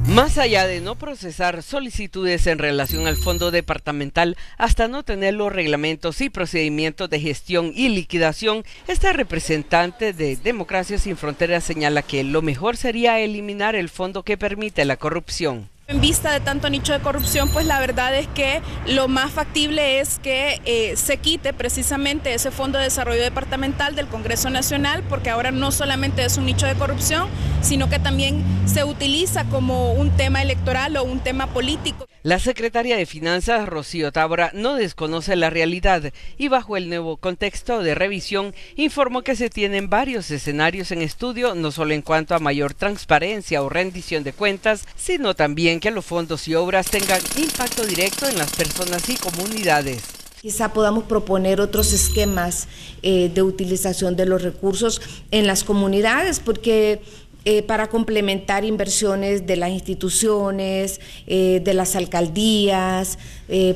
Más allá de no procesar solicitudes en relación al fondo departamental hasta no tener los reglamentos y procedimientos de gestión y liquidación, esta representante de Democracia Sin Fronteras señala que lo mejor sería eliminar el fondo que permite la corrupción. En vista de tanto nicho de corrupción, pues la verdad es que lo más factible es que se quite precisamente ese Fondo de Desarrollo Departamental del Congreso Nacional, porque ahora no solamente es un nicho de corrupción, sino que también se utiliza como un tema electoral o un tema político. La secretaria de Finanzas, Rocío Tábora, no desconoce la realidad y bajo el nuevo contexto de revisión informó que se tienen varios escenarios en estudio, no solo en cuanto a mayor transparencia o rendición de cuentas, sino también que los fondos y obras tengan impacto directo en las personas y comunidades. Quizá podamos proponer otros esquemas de utilización de los recursos en las comunidades, porque para complementar inversiones de las instituciones, de las alcaldías,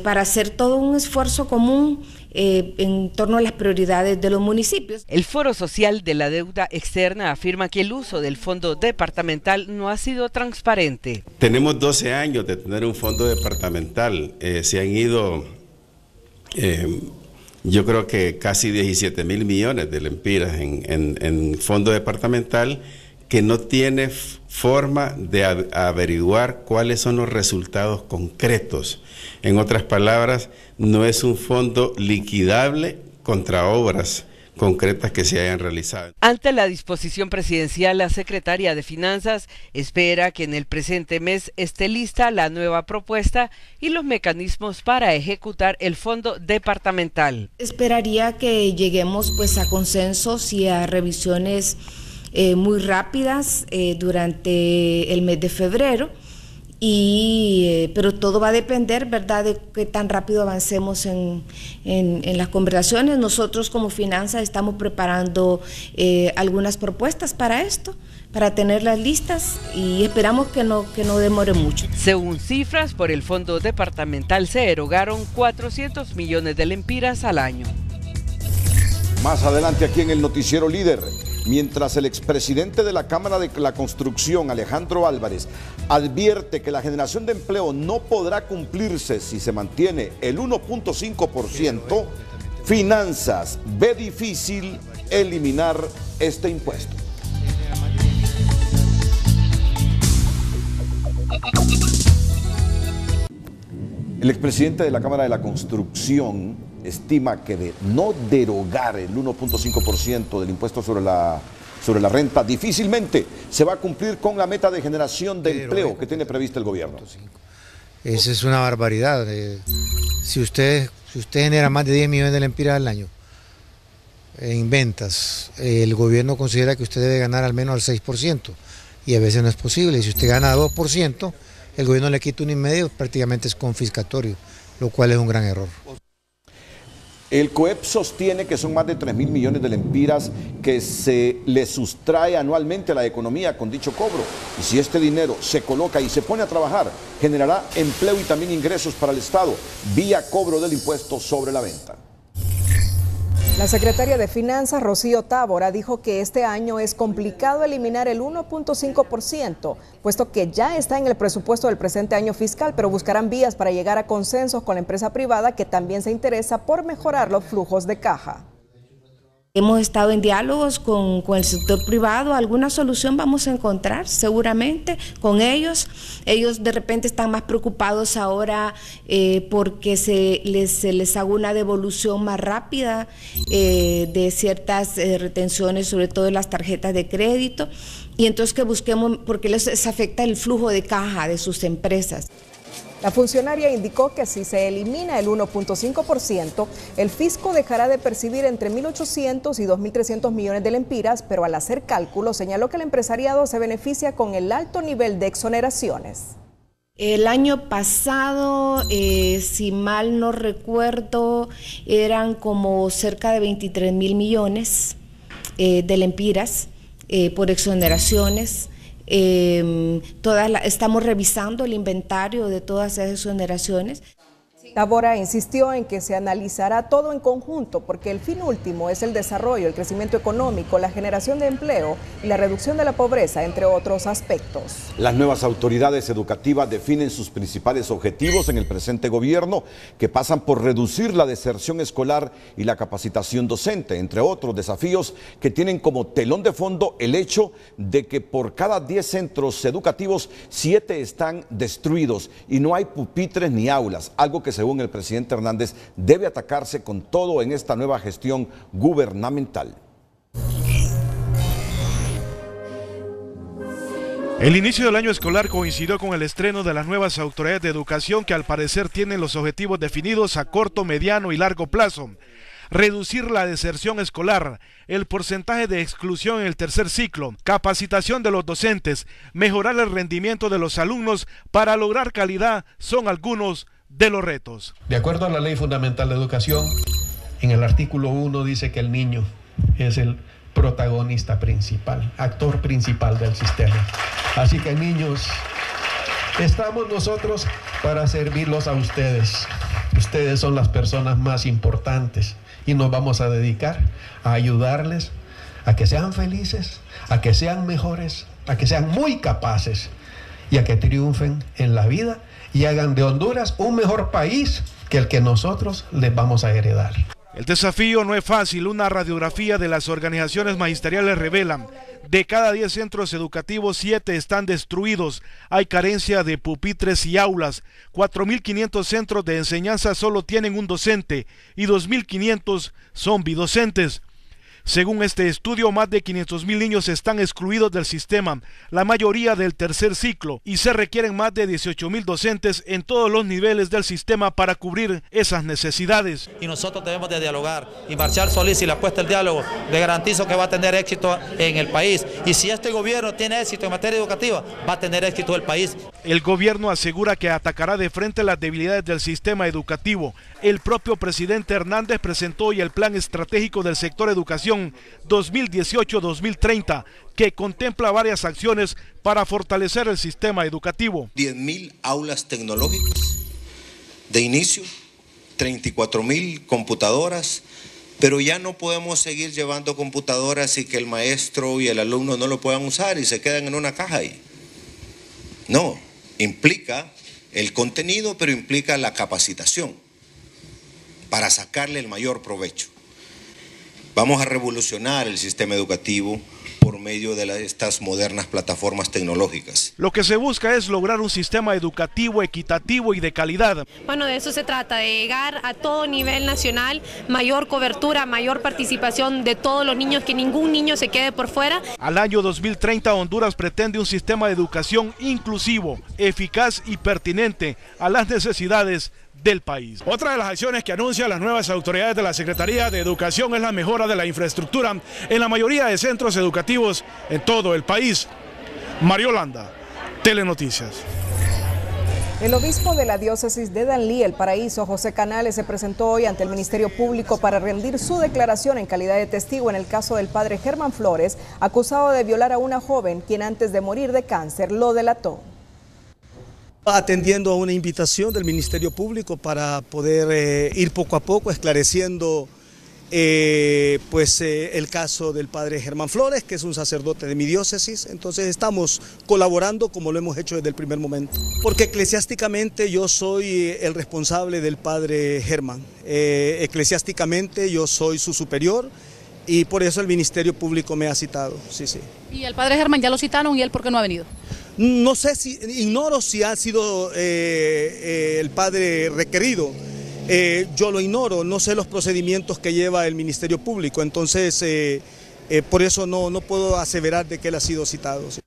para hacer todo un esfuerzo común en torno a las prioridades de los municipios. El Foro Social de la Deuda Externa afirma que el uso del fondo departamental no ha sido transparente. Tenemos 12 años de tener un fondo departamental, se han ido, yo creo que casi 17.000 millones de lempiras en fondo departamental, que no tiene forma de averiguar cuáles son los resultados concretos. En otras palabras, no es un fondo liquidable contra obras concretas que se hayan realizado. Ante la disposición presidencial, la secretaria de Finanzas espera que en el presente mes esté lista la nueva propuesta y los mecanismos para ejecutar el fondo departamental. Esperaría que lleguemos pues a consensos y a revisiones muy rápidas durante el mes de febrero, pero todo va a depender, ¿verdad?, de qué tan rápido avancemos en las conversaciones. Nosotros como Finanzas estamos preparando algunas propuestas para esto, para tenerlas listas y esperamos que no demore mucho. Según cifras, por el fondo departamental se erogaron 400 millones de lempiras al año. Más adelante aquí en el Noticiero Líder. Mientras el expresidente de la Cámara de la Construcción, Alejandro Álvarez, advierte que la generación de empleo no podrá cumplirse si se mantiene el 1.5%, Finanzas ve difícil eliminar este impuesto. El expresidente de la Cámara de la Construcción estima que de no derogar el 1.5% del impuesto sobre la renta, difícilmente se va a cumplir con la meta de generación de empleo que tiene previsto el gobierno. Esa es una barbaridad. Si usted genera más de 10 millones de lempiras al año en ventas, el gobierno considera que usted debe ganar al menos al 6%, y a veces no es posible. Y si usted gana 2%, el gobierno le quita 1,5%, prácticamente es confiscatorio. lo cual es un gran error. El COEP sostiene que son más de 3.000 millones de lempiras que se le sustrae anualmente a la economía con dicho cobro. Y si este dinero se coloca y se pone a trabajar, generará empleo y también ingresos para el Estado vía cobro del impuesto sobre la venta. La secretaria de Finanzas, Rocío Tábora, dijo que este año es complicado eliminar el 1.5%, puesto que ya está en el presupuesto del presente año fiscal, pero buscarán vías para llegar a consensos con la empresa privada que también se interesa por mejorar los flujos de caja. Hemos estado en diálogos con el sector privado, alguna solución vamos a encontrar seguramente con ellos. Ellos de repente están más preocupados ahora porque se les haga una devolución más rápida de ciertas retenciones, sobre todo de las tarjetas de crédito, y entonces que busquemos, porque les afecta el flujo de caja de sus empresas. La funcionaria indicó que si se elimina el 1.5%, el fisco dejará de percibir entre 1.800 y 2.300 millones de lempiras, pero al hacer cálculos señaló que el empresariado se beneficia con el alto nivel de exoneraciones. El año pasado, si mal no recuerdo, eran como cerca de 23.000 millones de lempiras por exoneraciones. Estamos revisando el inventario de todas esas exoneraciones. Tábora insistió en que se analizará todo en conjunto porque el fin último es el desarrollo, el crecimiento económico, la generación de empleo y la reducción de la pobreza, entre otros aspectos. Las nuevas autoridades educativas definen sus principales objetivos en el presente gobierno, que pasan por reducir la deserción escolar y la capacitación docente, entre otros desafíos que tienen como telón de fondo el hecho de que por cada 10 centros educativos, 7 están destruidos y no hay pupitres ni aulas, algo que según el presidente Hernández debe atacarse con todo en esta nueva gestión gubernamental. El inicio del año escolar coincidió con el estreno de las nuevas autoridades de educación que al parecer tienen los objetivos definidos a corto, mediano y largo plazo. Reducir la deserción escolar, el porcentaje de exclusión en el tercer ciclo, capacitación de los docentes, mejorar el rendimiento de los alumnos para lograr calidad son algunos de los retos. De acuerdo a la Ley Fundamental de Educación, en el artículo 1 dice que el niño es el protagonista principal, actor principal del sistema. Así que niños, estamos nosotros para servirlos a ustedes. Ustedes son las personas más importantes y nos vamos a dedicar a ayudarles a que sean felices, a que sean mejores, a que sean muy capaces y a que triunfen en la vida y hagan de Honduras un mejor país que el que nosotros les vamos a heredar. El desafío no es fácil. Una radiografía de las organizaciones magisteriales revela: de cada 10 centros educativos, 7 están destruidos. Hay carencia de pupitres y aulas. 4.500 centros de enseñanza solo tienen un docente y 2.500 son bidocentes. Según este estudio, más de 500.000 niños están excluidos del sistema, la mayoría del tercer ciclo, y se requieren más de 18.000 docentes en todos los niveles del sistema para cubrir esas necesidades. Y nosotros debemos de dialogar, y Marcial Solís, si le apuesta el diálogo, le garantizo que va a tener éxito en el país. Y si este gobierno tiene éxito en materia educativa, va a tener éxito el país. El gobierno asegura que atacará de frente las debilidades del sistema educativo. El propio presidente Hernández presentó hoy el Plan Estratégico del Sector Educación 2018-2030, que contempla varias acciones para fortalecer el sistema educativo. 10.000 aulas tecnológicas de inicio, 34.000 computadoras, pero ya no podemos seguir llevando computadoras y que el maestro y el alumno no lo puedan usar y se quedan en una caja ahí. No, implica el contenido, pero implica la capacitación para sacarle el mayor provecho. Vamos a revolucionar el sistema educativo por medio de estas modernas plataformas tecnológicas. Lo que se busca es lograr un sistema educativo equitativo y de calidad. Bueno, de eso se trata, de llegar a todo nivel nacional, mayor cobertura, mayor participación de todos los niños, que ningún niño se quede por fuera. Al año 2030, Honduras pretende un sistema de educación inclusivo, eficaz y pertinente a las necesidades del país. Otra de las acciones que anuncian las nuevas autoridades de la Secretaría de Educación es la mejora de la infraestructura en la mayoría de centros educativos en todo el país. Mario Landa, Telenoticias. El obispo de la diócesis de Danlí, El Paraíso, José Canales, se presentó hoy ante el Ministerio Público para rendir su declaración en calidad de testigo en el caso del padre Germán Flores, acusado de violar a una joven quien antes de morir de cáncer lo delató. Atendiendo a una invitación del Ministerio Público para poder ir poco a poco esclareciendo el caso del padre Germán Flores, que es un sacerdote de mi diócesis. Entonces estamos colaborando como lo hemos hecho desde el primer momento. Porque eclesiásticamente yo soy el responsable del padre Germán. Eclesiásticamente yo soy su superior y por eso el Ministerio Público me ha citado. Sí. ¿Y el padre Germán ya lo citaron y él por qué no ha venido? No sé, ignoro si ha sido el padre requerido. Yo lo ignoro, no sé los procedimientos que lleva el Ministerio Público, entonces por eso no puedo aseverar de que él ha sido citado. Sí.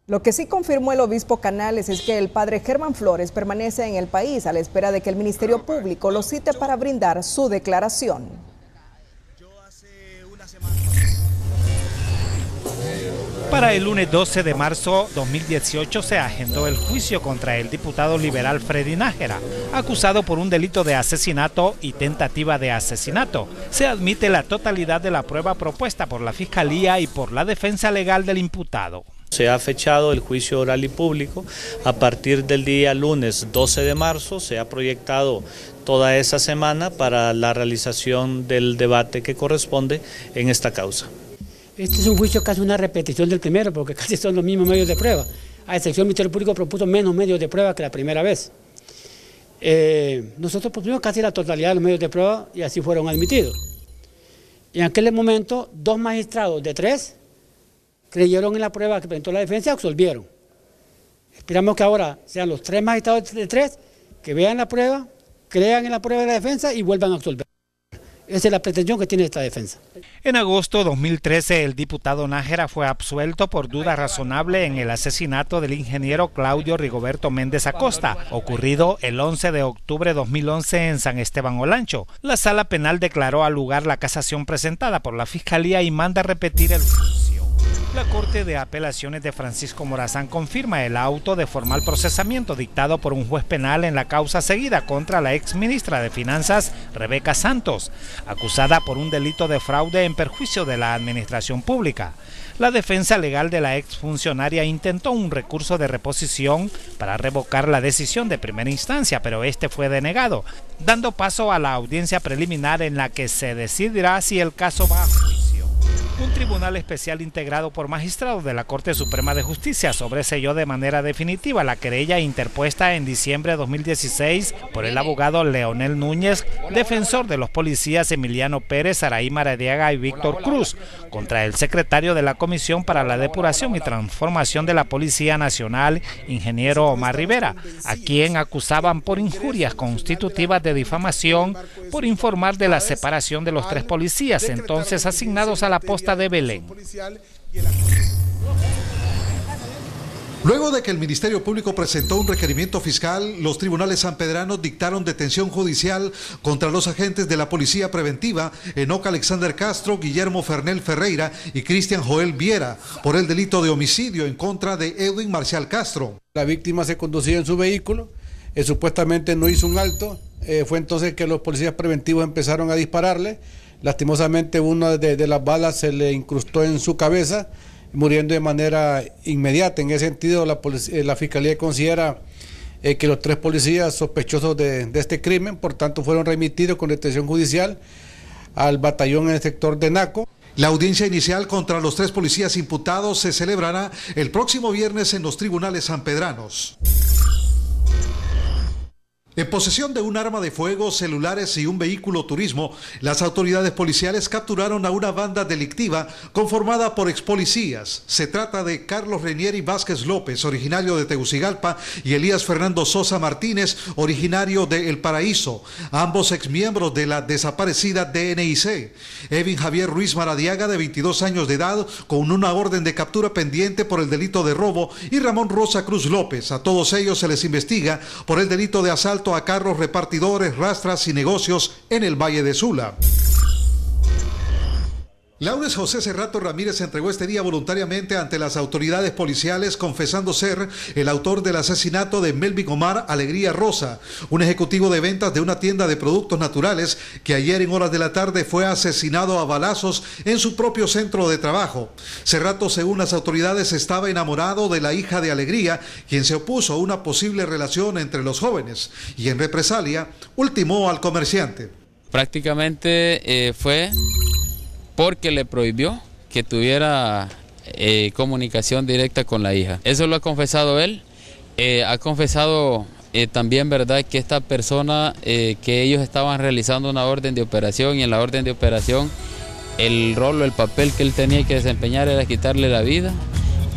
Lo que sí confirmó el obispo Canales es que el padre Germán Flores permanece en el país a la espera de que el Ministerio Público lo cite para brindar su declaración. Para el lunes 12 de marzo 2018 se agendó el juicio contra el diputado liberal Freddy Nájera, acusado por un delito de asesinato y tentativa de asesinato. Se admite la totalidad de la prueba propuesta por la Fiscalía y por la defensa legal del imputado. Se ha fechado el juicio oral y público a partir del día lunes 12 de marzo, se ha proyectado toda esa semana para la realización del debate que corresponde en esta causa. Este es un juicio casi una repetición del primero, porque casi son los mismos medios de prueba. A excepción, el Ministerio Público propuso menos medios de prueba que la primera vez. Nosotros propusimos casi la totalidad de los medios de prueba y así fueron admitidos. En aquel momento, 2 magistrados de 3 creyeron en la prueba que presentó la defensa y absolvieron. Esperamos que ahora sean los 3 magistrados de 3 que vean la prueba, crean en la prueba de la defensa y vuelvan a absolver. Esa es la pretensión que tiene esta defensa. En agosto de 2013, el diputado Nájera fue absuelto por duda razonable en el asesinato del ingeniero Claudio Rigoberto Méndez Acosta, ocurrido el 11 de octubre de 2011 en San Esteban Olancho. La sala penal declaró al lugar la casación presentada por la Fiscalía y manda repetir el juicio. La Corte de Apelaciones de Francisco Morazán confirma el auto de formal procesamiento dictado por un juez penal en la causa seguida contra la exministra de Finanzas, Rebeca Santos, acusada por un delito de fraude en perjuicio de la administración pública. La defensa legal de la exfuncionaria intentó un recurso de reposición para revocar la decisión de primera instancia, pero este fue denegado, dando paso a la audiencia preliminar en la que se decidirá si el caso va a juicio. Un tribunal especial integrado por magistrados de la Corte Suprema de Justicia sobreseyó de manera definitiva la querella interpuesta en diciembre de 2016 por el abogado Leonel Núñez, defensor de los policías Emiliano Pérez, Saraí Maradiaga y Víctor Cruz, contra el secretario de la Comisión para la Depuración y Transformación de la Policía Nacional, ingeniero Omar Rivera, a quien acusaban por injurias constitutivas de difamación por informar de la separación de los 3 policías entonces asignados a la posta de Belén. Luego de que el Ministerio Público presentó un requerimiento fiscal, los tribunales sanpedranos dictaron detención judicial contra los agentes de la Policía Preventiva Enoc Alexander Castro, Guillermo Fernel Ferreira y Cristian Joel Viera por el delito de homicidio en contra de Edwin Marcial Castro. La víctima se conducía en su vehículo, supuestamente no hizo un alto, fue entonces que los policías preventivos empezaron a dispararle. Lastimosamente una de las balas se le incrustó en su cabeza, muriendo de manera inmediata. En ese sentido, la Fiscalía considera que los 3 policías sospechosos de este crimen, por tanto, fueron remitidos con detención judicial al batallón en el sector de Naco. La audiencia inicial contra los 3 policías imputados se celebrará el próximo viernes en los tribunales sanpedranos. En posesión de un arma de fuego, celulares y un vehículo turismo, las autoridades policiales capturaron a una banda delictiva conformada por expolicías. Se trata de Carlos Renieri Vázquez López, originario de Tegucigalpa, y Elías Fernando Sosa Martínez, originario de El Paraíso, ambos exmiembros de la desaparecida DNIC. Evin Javier Ruiz Maradiaga, de 22 años de edad, con una orden de captura pendiente por el delito de robo, y Ramón Rosa Cruz López. A todos ellos se les investiga por el delito de asalto a carros repartidores, rastras y negocios en el Valle de Sula. Laudes José Cerrato Ramírez se entregó este día voluntariamente ante las autoridades policiales, confesando ser el autor del asesinato de Melvin Omar Alegría Rosa, un ejecutivo de ventas de una tienda de productos naturales que ayer en horas de la tarde fue asesinado a balazos en su propio centro de trabajo. Cerrato, según las autoridades, estaba enamorado de la hija de Alegría, quien se opuso a una posible relación entre los jóvenes, y en represalia ultimó al comerciante. Prácticamente fue porque le prohibió que tuviera comunicación directa con la hija. Eso lo ha confesado él. Ha confesado también, ¿verdad?, que esta persona, que ellos estaban realizando una orden de operación, y en la orden de operación el rol o el papel que él tenía que desempeñar era quitarle la vida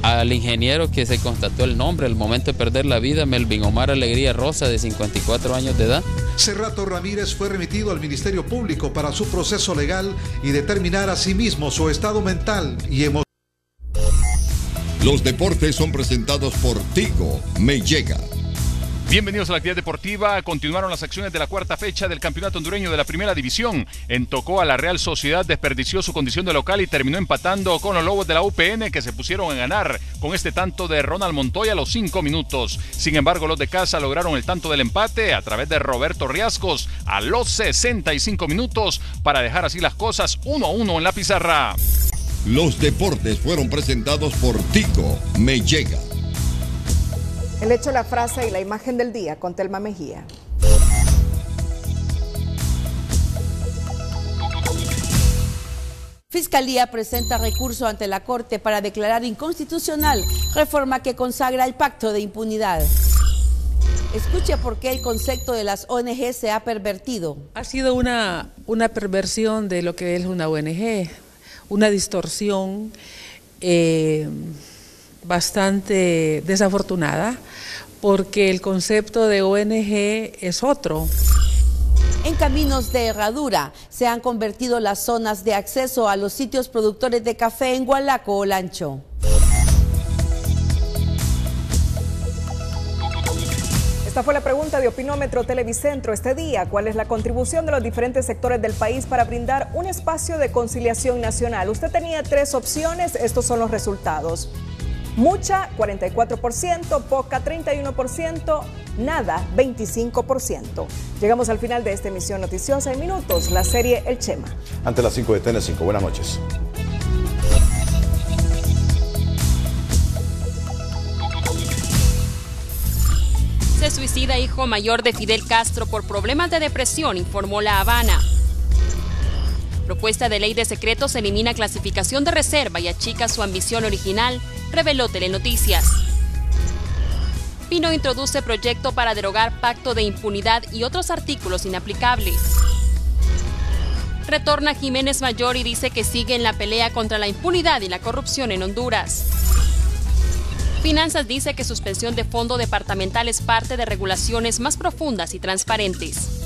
al ingeniero, que se constató el nombre al momento de perder la vida, Melvin Omar Alegría Rosa, de 54 años de edad. Cerrato Ramírez fue remitido al Ministerio Público para su proceso legal y determinar asimismo su estado mental y emocional. Los deportes son presentados por Tigo Me Llega. Bienvenidos a la actividad deportiva. Continuaron las acciones de la cuarta fecha del campeonato hondureño de la primera división. En Tocoa, la Real Sociedad desperdició su condición de local y terminó empatando con los Lobos de la UPN, que se pusieron a ganar con este tanto de Ronald Montoya a los 5 minutos. Sin embargo, los de casa lograron el tanto del empate a través de Roberto Riascos a los 65 minutos para dejar así las cosas 1-1 en la pizarra. Los deportes fueron presentados por Tigo Me Llega. El hecho, la frase y la imagen del día con Telma Mejía. Fiscalía presenta recurso ante la Corte para declarar inconstitucional reforma que consagra el pacto de impunidad. Escuche por qué el concepto de las ONG se ha pervertido. Ha sido una perversión de lo que es una ONG, una distorsión bastante desafortunada, porque el concepto de ONG es otro. En caminos de herradura se han convertido las zonas de acceso a los sitios productores de café en Gualaco, Olancho. Esta fue la pregunta de Opinómetro Televicentro este día. ¿Cuál es la contribución de los diferentes sectores del país para brindar un espacio de conciliación nacional? Usted tenía 3 opciones, estos son los resultados. Mucha, 44%, poca, 31%, nada, 25%. Llegamos al final de esta emisión noticiosa en minutos, la serie El Chema. Ante las 5 de TN5, buenas noches. Se suicida hijo mayor de Fidel Castro por problemas de depresión, informó La Habana. Propuesta de ley de secretos elimina clasificación de reserva y achica su ambición original, reveló Telenoticias. Pino introduce proyecto para derogar pacto de impunidad y otros artículos inaplicables. Retorna Jiménez Mayor y dice que sigue en la pelea contra la impunidad y la corrupción en Honduras. Finanzas dice que suspensión de fondo departamental es parte de regulaciones más profundas y transparentes.